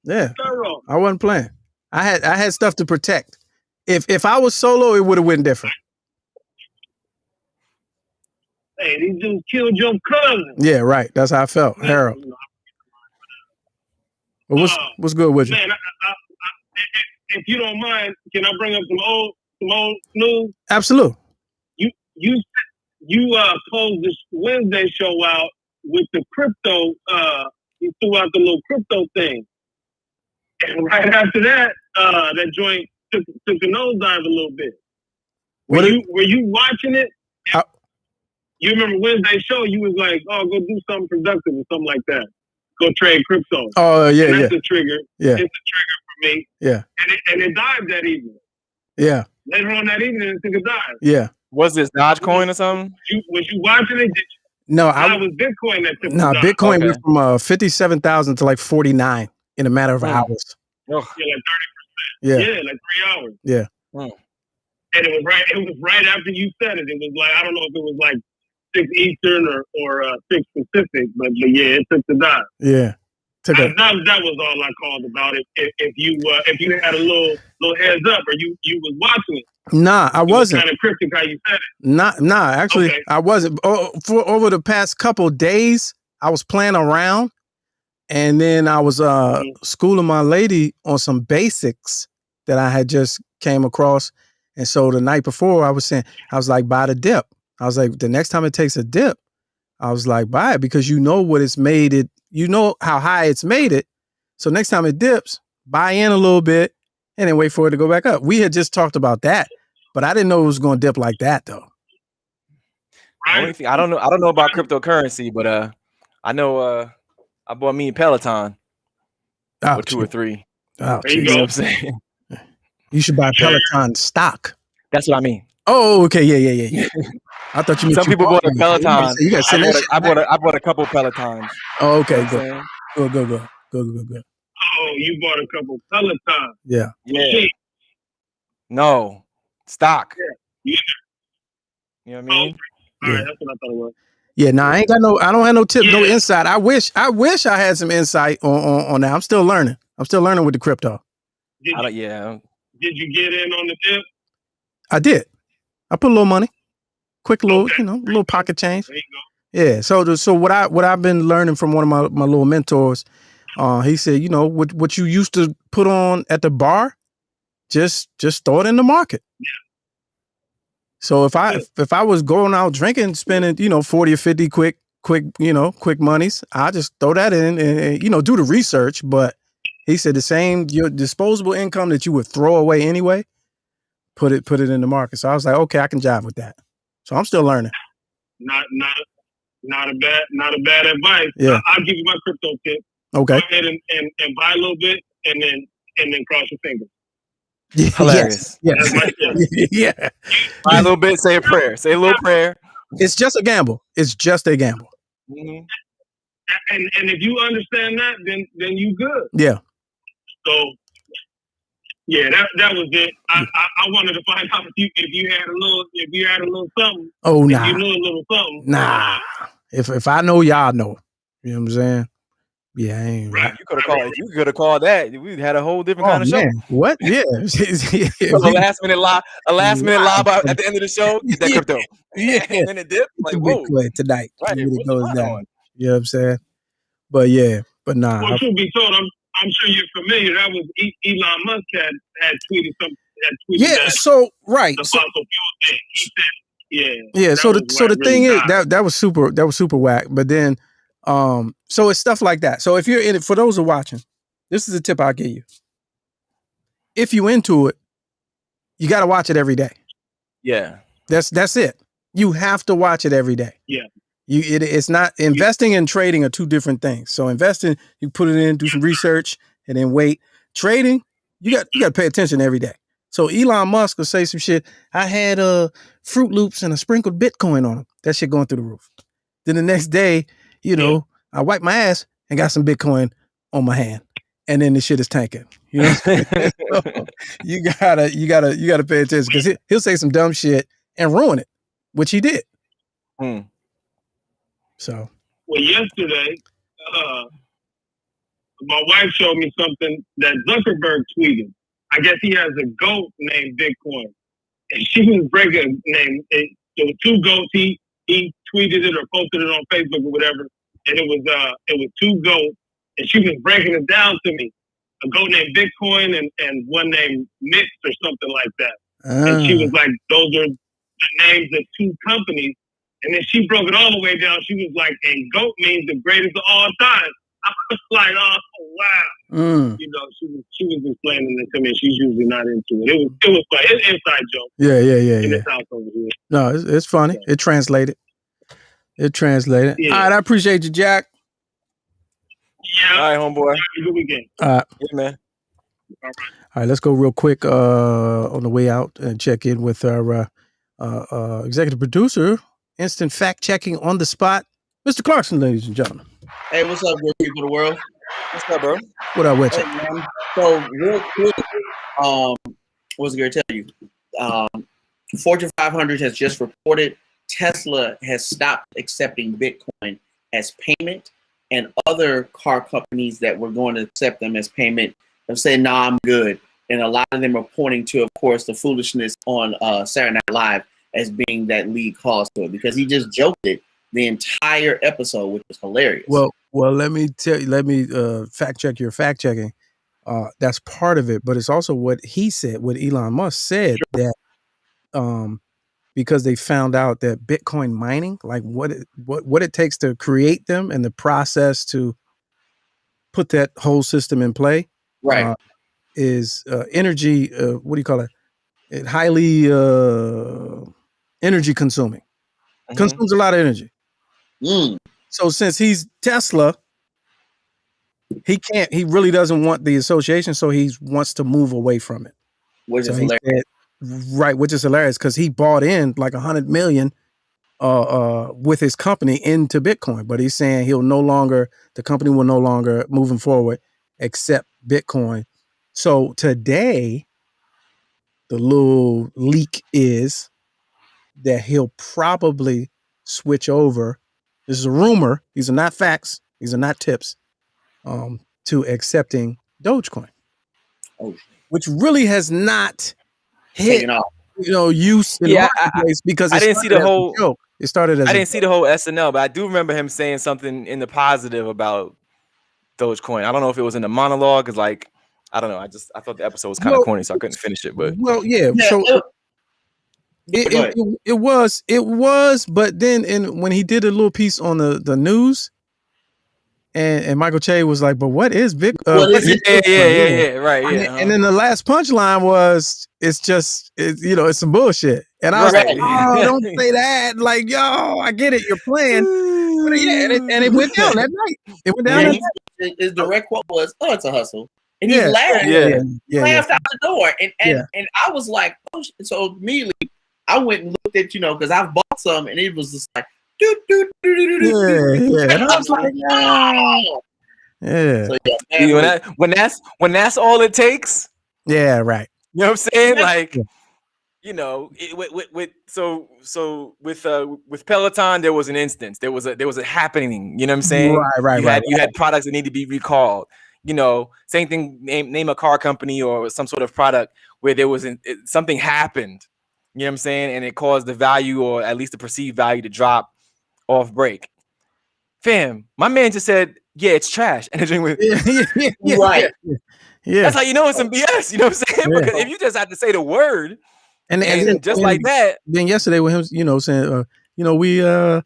Yeah. Thorough. I wasn't playing. I had stuff to protect. If I was solo, it would have went different. Hey, they just killed your cousin. Yeah, right. That's how I felt. Harold. Well, what's good with you? Man, if you don't mind, can I bring up some old news? Absolutely. You closed this Wednesday show out with the crypto. You threw out the little crypto thing, and right after that, that joint took a nosedive a little bit. Were you watching it? You remember Wednesday show? You was like, "Oh, go do something productive or something like that. Go trade crypto." Oh yeah, and that's a trigger. Yeah, it's a trigger for me. Yeah, and it dived that evening. Yeah. Later on that evening, it took a dive. Yeah. Was this Dogecoin or something? Was you watching it? No, I was Bitcoin that took No, the dive. Bitcoin went from 57,000 to like 49 in a matter of hours. Yeah, like 30%. Yeah. Yeah, like 3 hours. Yeah. And it was right after you said it. It was like, I don't know if it was like 6 Eastern or 6 Pacific, but yeah, it took the dive. Yeah. That was all I called about it. If you had a little heads up, or you was watching it. Nah, I wasn't. Kind of cryptic how you said it. Nah, actually, okay. I wasn't. For over the past couple days, I was playing around, and then I was schooling my lady on some basics that I had just came across. And so the night before, I was like, buy the dip. I was like, the next time it takes a dip, I was like, buy it, because you know what it's made it. You know how high it's made it. So next time it dips, buy in a little bit and then wait for it to go back up. We had just talked about that, but I didn't know it was going to dip like that though. Only thing I don't know about cryptocurrency, but I know I bought me a Peloton or 2 or 3. Oh, you know what I'm saying? You should buy Peloton stock. That's what I mean. Oh, okay, yeah. I thought you meant some people bought a Peloton. You got I bought a couple Pelotons. Oh, okay, you know good. Oh, you bought a couple Peloton. Yeah. No, stock. Yeah. You know what I mean? All right, that's what I thought it was. Yeah, I don't have no tip, no insight. I wish I had some insight on that. I'm still learning. With the crypto. Did you get in on the dip? I did. I put a little money, quick little, little pocket change. There you go. Yeah. So what I've been learning from one of my little mentors, he said, what you used to put on at the bar, just throw it in the market. Yeah. So if I was going out drinking, spending 40 or 50 quick monies, I just throw that in and do the research. But he said the same, your disposable income that you would throw away anyway, put it in the market. So I was like, okay, I can jive with that. So I'm still learning. Not a bad advice. Yeah. I'll give you my crypto tip. Okay. Go ahead and buy a little bit and then cross your fingers. Hilarious. Yes. Yeah. Buy a little bit, say a prayer. Say a little prayer. It's just a gamble. Mm-hmm. And if you understand that, then you good. Yeah. So yeah, that was it. I wanted to find out if you had a little something. Oh, if nah. you knew a little something. Nah. If I know, y'all know. You know what I'm saying? Yeah, I ain't right. You could have called that. We had a whole different kind of show. What? Yeah. A last minute live at the end of the show. Get that crypto. Yeah. And then it dipped. Like, whoa. Bitcoin tonight. Right. It goes down. You know what I'm saying? But yeah, but nah. Well, truth be told, I'm sure you're familiar. That was Elon Musk had tweeted something. Yeah. That, so right. The fossil fuel thing. He said, yeah. Yeah. So the thing is that was super whack. But then, so it's stuff like that. So if you're in it, for those who are watching, this is a tip I'll give you. If you into it, you got to watch it every day. Yeah. That's it. You have to watch it every day. Yeah. It's not investing and trading are two different things. So investing, you put it in, do some research, and then wait. Trading, you got to pay attention every day. So Elon Musk will say some shit. I had Fruit Loops and a sprinkled Bitcoin on them. That shit going through the roof. Then the next day, I wiped my ass and got some Bitcoin on my hand, and then the shit is tanking. You know, so you gotta pay attention, because he'll say some dumb shit and ruin it, which he did. So, well, yesterday, my wife showed me something that Zuckerberg tweeted. I guess he has a goat named Bitcoin, and she was breaking there were 2 goats. He tweeted it or posted it on Facebook or whatever, and it was 2 goats, and she was breaking it down to me. A goat named Bitcoin and one named Mix or something like that. And she was like, those are the names of 2 companies. And then she broke it all the way down. She was like, and GOAT means the greatest of all time. I was like, oh, wow. She was explaining it to me. She's usually not into it. It was like it's inside joke. Yeah. In this house over here. No, it's funny. Yeah. It translated. Yeah. All right, I appreciate you, Jack. Yeah. All right, homeboy. Have a good weekend. Yeah, man. All right, let's go real quick on the way out and check in with our executive producer, instant fact checking on the spot, Mr. Clarkson, ladies and gentlemen. Hey, what's up, good people of the world? What's up, bro? What up with you? Hey, man. So real quick, what was I going to tell you? Fortune 500 has just reported Tesla has stopped accepting Bitcoin as payment, and other car companies that were going to accept them as payment have said, "Nah, I'm good." And a lot of them are pointing to, of course, the foolishness on Saturday Night Live as being that lead cause to it, because he just joked it the entire episode, which was hilarious. Well, let me tell you. Let me fact check your fact checking. That's part of it, but it's also what he said. What Elon Musk said that because they found out that Bitcoin mining, like what it takes to create them and the process to put that whole system in play, right, is energy. What do you call it? It highly energy consuming. Consumes a lot of energy. So since he's Tesla, he really doesn't want the association, so he wants to move away from it. Which is hilarious. Right, which is hilarious because he bought in like 100 million with his company into Bitcoin, but he's saying the company will no longer moving forward accept Bitcoin. So today, the little leak is that he'll probably switch over. This is a rumor. These are not facts. These are not tips. To accepting Dogecoin, which really has not hit use in the marketplace because I didn't see the whole joke. It started as I didn't see the whole SNL, but I do remember him saying something in the positive about Dogecoin. I don't know if it was in the monologue, because like I don't know. I thought the episode was kind of corny, so I couldn't finish it. But so it was, but then when he did a little piece on the news. And Michael Che was like, "But what is big?" Right, yeah. And then the last punchline was, "It's just, it's some bullshit." And I was like, "Oh, don't say that!" Like, yo, I get it, you're playing, but and it went down that night. It went down. His direct quote was, "Oh, it's a hustle," and he laughed. Laughed out the door, and I was like, "Oh!" So immediately, I went and looked at because I've bought some, and it was just like. And I was like, So, when that's all it takes. Yeah, right. You know what I'm saying? Like, with Peloton, there was an instance. There was a happening. You know what I'm saying? Right. You had products that need to be recalled. Same thing. Name a car company or some sort of product where there was something happened. You know what I'm saying? And it caused the value, or at least the perceived value, to drop off break. Fam, my man just said, "Yeah, it's trash," and it went, right. Yeah, that's how you know it's some BS. You know what I'm saying? Yeah. Because if you just have to say the word, and then, just like that. Then yesterday with him, saying, we're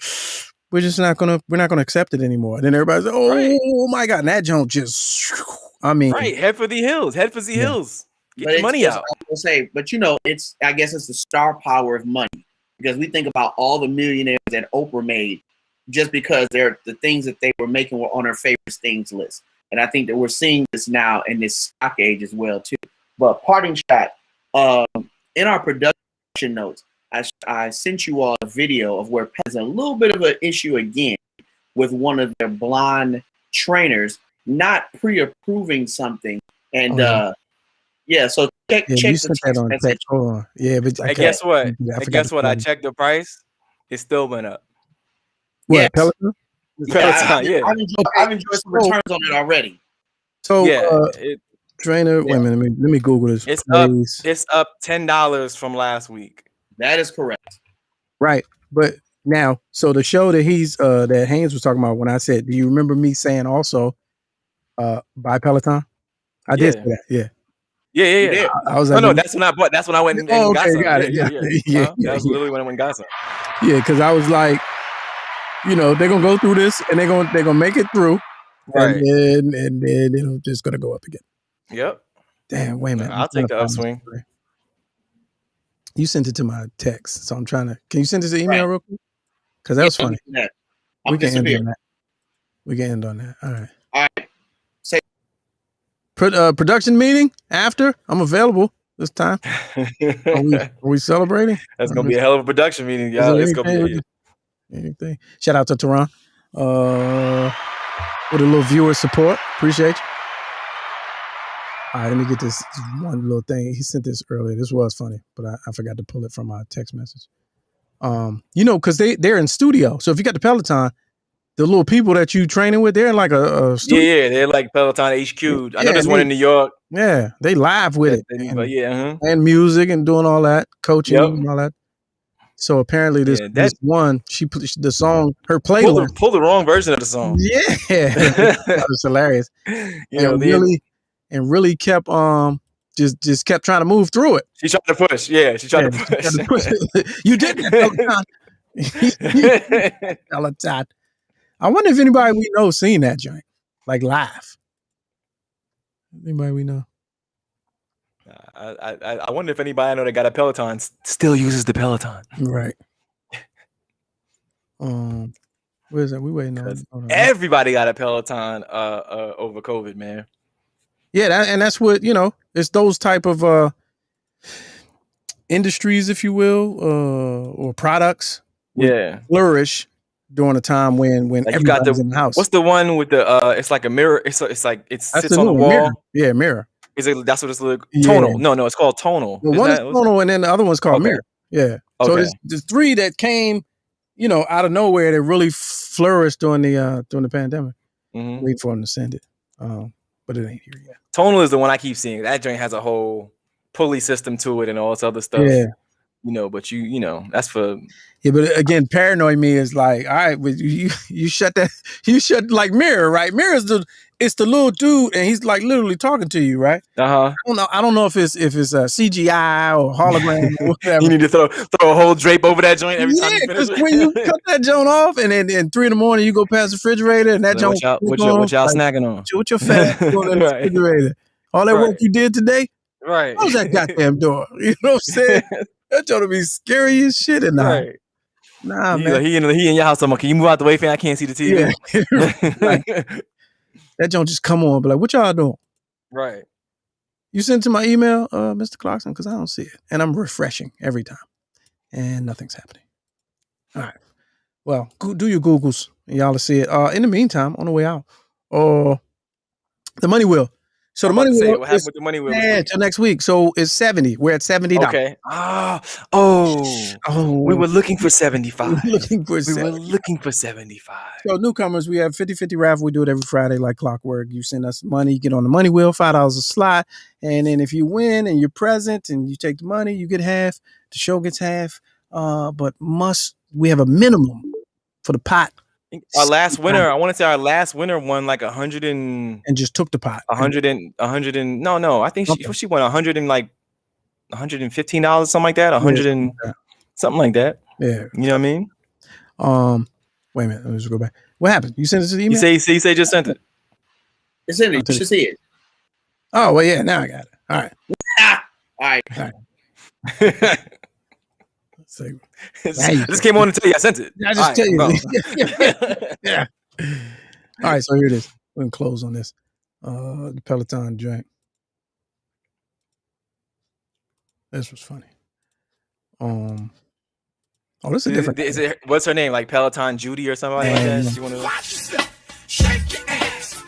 not gonna accept it anymore. And then everybody's like, "Oh my God!" And that joke just, head for the hills. Get the money out. I will say, but I guess it's the star power of money. Because we think about all the millionaires that Oprah made just because the things that they were making were on her favorite things list. And I think that we're seeing this now in this stock age as well, too. But parting shot, in our production notes, I sent you all a video of where Pat has a little bit of an issue again with one of their blonde trainers not pre-approving something. And so check you sent that on text. Hold on. Yeah, but guess what? I checked the price. It still went up. What, yes. Peloton? Peloton, I've enjoyed some returns on it already. So trainer, wait a minute, let me Google this. It's up $10 from last week. That is correct. Right. But now, so the show that that Haynes was talking about, when I said, do you remember me saying also buy Peloton? I did say that, yeah. Yeah. I was like, no, that's when I bought. That's when I went and got some. Got it. Yeah. That was literally when I went and got some. Yeah, because I was like, they're gonna go through this and they're gonna make it through, right? And then it's just gonna go up again. Yep. Damn, wait a minute. I'll take the upswing. You sent it to my text, so I'm trying to. Can you send us an email real quick? Because that was funny. We can end on that. We can end on that. All right. All right. Say. Production meeting after. I'm available this time. Are we celebrating? That's gonna be a hell of a production meeting, y'all. It's gonna be anything. Shout out to Tehran with a little viewer support. Appreciate you. All right, let me get this one little thing. He sent this earlier. This was funny, but I forgot to pull it from my text message. Because they're in studio. So if you got the Peloton, the little people that you training with, they're in like a studio. Yeah, they're like Peloton HQ. I know there's one in New York. Yeah, they live with it. And music and doing all that, coaching and all that. So apparently this one, she put the song, her playlist. Pull the wrong version of the song. Yeah. That was hilarious. And really kept just kept trying to move through it. She tried to push. Yeah, she tried to push. You did that Peloton. I wonder if anybody we know seen that joint, like live. Anybody we know? I wonder if anybody I know that got a Peloton still uses the Peloton. Right. Where's that? We waiting on everybody got a Peloton over COVID, man. Yeah, that's what, it's those type of industries, if you will, or products. Flourish during a time when like everybody's in the house. What's the one with the it's like a mirror? It sits on the wall. Mirror. Yeah, mirror. Is it? That's what it's like. Tonal. No, it's called Tonal. Well, one is Tonal, and then the other one's called Mirror. Yeah. Okay. So there's three that came, out of nowhere that really flourished during the pandemic. Mm-hmm. Wait for them to send it, but it ain't here yet. Tonal is the one I keep seeing. That joint has a whole pulley system to it and all this other stuff. Yeah. But that's for. Yeah, but again, paranoid me is like, all right, you shut that, like Mirror, right? Mirror it's the little dude, and he's like literally talking to you, right? Uh-huh. I don't know if it's a CGI or hologram or whatever. You need to throw a whole drape over that joint every time you finish. Because when you cut that joint off, and then in 3 a.m, you go past the refrigerator, and that joint. What y'all snacking on? What your fat going in the refrigerator? All that work you did today? Right. Close that goddamn door. You know what I'm saying? That joint will be scary as shit at night. Right. Nah, man. He in your house. I'm like, can you move out the way, fam? I can't see the TV. Yeah. That joint just come on, but like, what y'all doing? Right. You sent it to my email, Mr. Clarkson, because I don't see it, and I'm refreshing every time, and nothing's happening. All right. Well, do your Googles, and y'all will see it. In the meantime, on the way out, the Money Wheel. So the Money Wheel. What happened with the Money Wheel? Yeah, till next week. So it's 70. We're at $70. Okay. We were looking for 75. We were looking for 75. So newcomers, we have 50-50 raffle. We do it every Friday like clockwork. You send us money, you get on the Money Wheel, $5 a slot. And then if you win and you're present and you take the money, you get half. The show gets half. But we have a minimum for the pot. Our last winner, I want to say our last winner won like 100 and just took the pot. 100 and no, I think she won 100 and like $115, something like that. 100 and something like that. Yeah, you know what I mean. Wait a minute, let's go back. What happened? You sent it to the email? You say just sent it. It's in it. You should see it. Oh well, yeah. Now I got it. All right. All right. I just came on to tell you I sent it. I just tell you. Yeah. All right, so here it is. We're gonna close on this. The Peloton joint. This was funny. This is different. What's her name? Like Peloton Judy or something like that? You want to watch yourself? Shake your ass.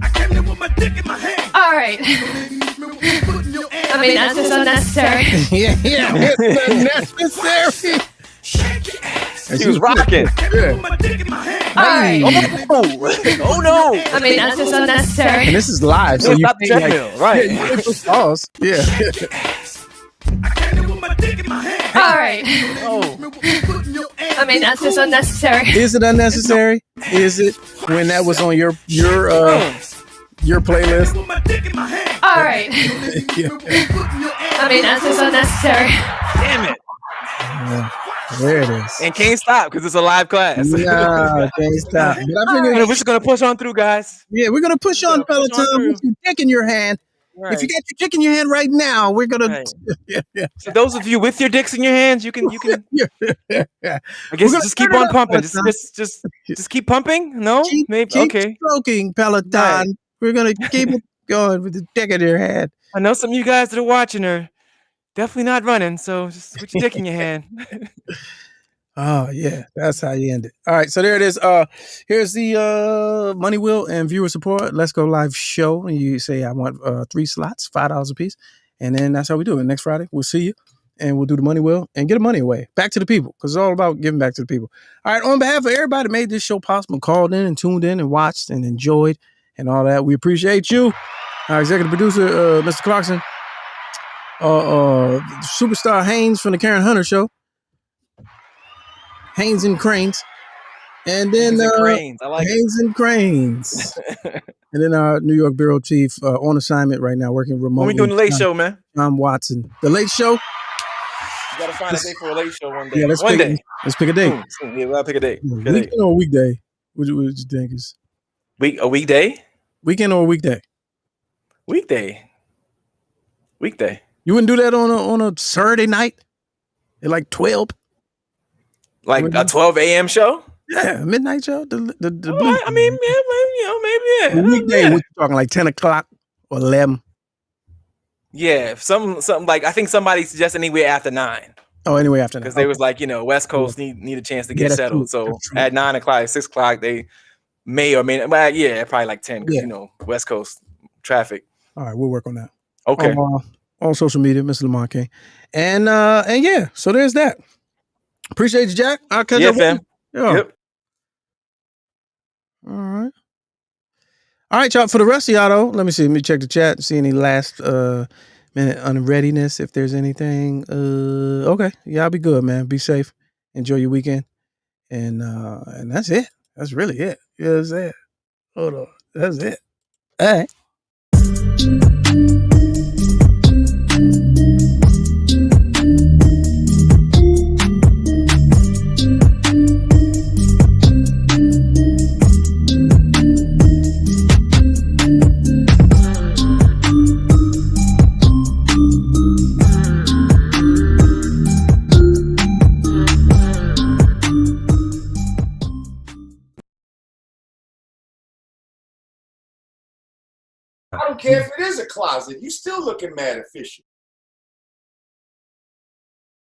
I came here with my dick in my hand. All right. I mean, that's just unnecessary. yeah, it's unnecessary. Shake your ass. She was rocking. All right. Oh no. I mean, that's just unnecessary. And this is live, so you pay like, right? Yeah, you pay for pause. Yeah. All right. I mean, that's just unnecessary. Is it unnecessary? Is it when that was on your playlist? All right. I mean, that's just unnecessary. Damn it. There it is. And can't stop because it's a live class. No, can't stop. But I figured we're just gonna push on through, guys. Yeah, we're gonna push on Peloton with your dick in your hand. Right. If you got your dick in your hand right now, we're gonna. Right. So those of you with your dicks in your hands, you can. I guess just keep on pumping. Just keep pumping. No, maybe keep okay. Stroking Peloton. Right. We're gonna keep it going with the dick in your hand. I know some of you guys that are watching are definitely not running, so just put your dick in your hand. Oh yeah, that's how you end it. All right, so there it is. Here's the Money Wheel and viewer support. Let's Go Live show. And you say I want 3 slots, $5 a piece, and then that's how we do it. Next Friday, we'll see you, and we'll do the Money Wheel and get the money away back to the people because it's all about giving back to the people. All right, on behalf of everybody that made this show possible, called in and tuned in and watched and enjoyed and all that, we appreciate you. Our executive producer, Mr. Clarkson, superstar Haynes from the Karen Hunter Show. Haynes and Cranes. And then Haynes and Cranes. I like Haynes and Cranes. And then our New York bureau chief on assignment right now, working remotely. When we doing the late show, man? John Watson. The late show? You gotta find a day for a late show one day. Yeah, one day. Let's pick a date. Soon. Yeah, we'll pick a date. Weekend or a weekday? What you think is? A weekday? Weekend or a weekday? Weekday. You wouldn't do that on a Saturday night at like 12? Like a 12 a.m. show? Yeah, midnight show. The right. I mean, yeah, maybe, yeah. Weekday, what you talking, like 10 o'clock or 11? Yeah, something like, I think somebody suggested anywhere after 9. Oh, anyway after 9. Because they was like, West Coast need a chance to get settled. So at 9 o'clock, 6 o'clock, they may or may not, but yeah, probably like 10, because West Coast traffic. All right, we'll work on that. Okay. On social media, Mr. Lamont King. And yeah, so there's that. Appreciate you, Jack. I'll catch up fam. Yeah. Yep. All right, y'all. For the rest of y'all, though, let me check the chat, see any last minute unreadiness, if there's anything. Okay. Y'all be good, man. Be safe. Enjoy your weekend. And that's it. That's really it. Yeah, that's it. Hold on. That's it. All right. I don't care if it is a closet. You still looking mad official.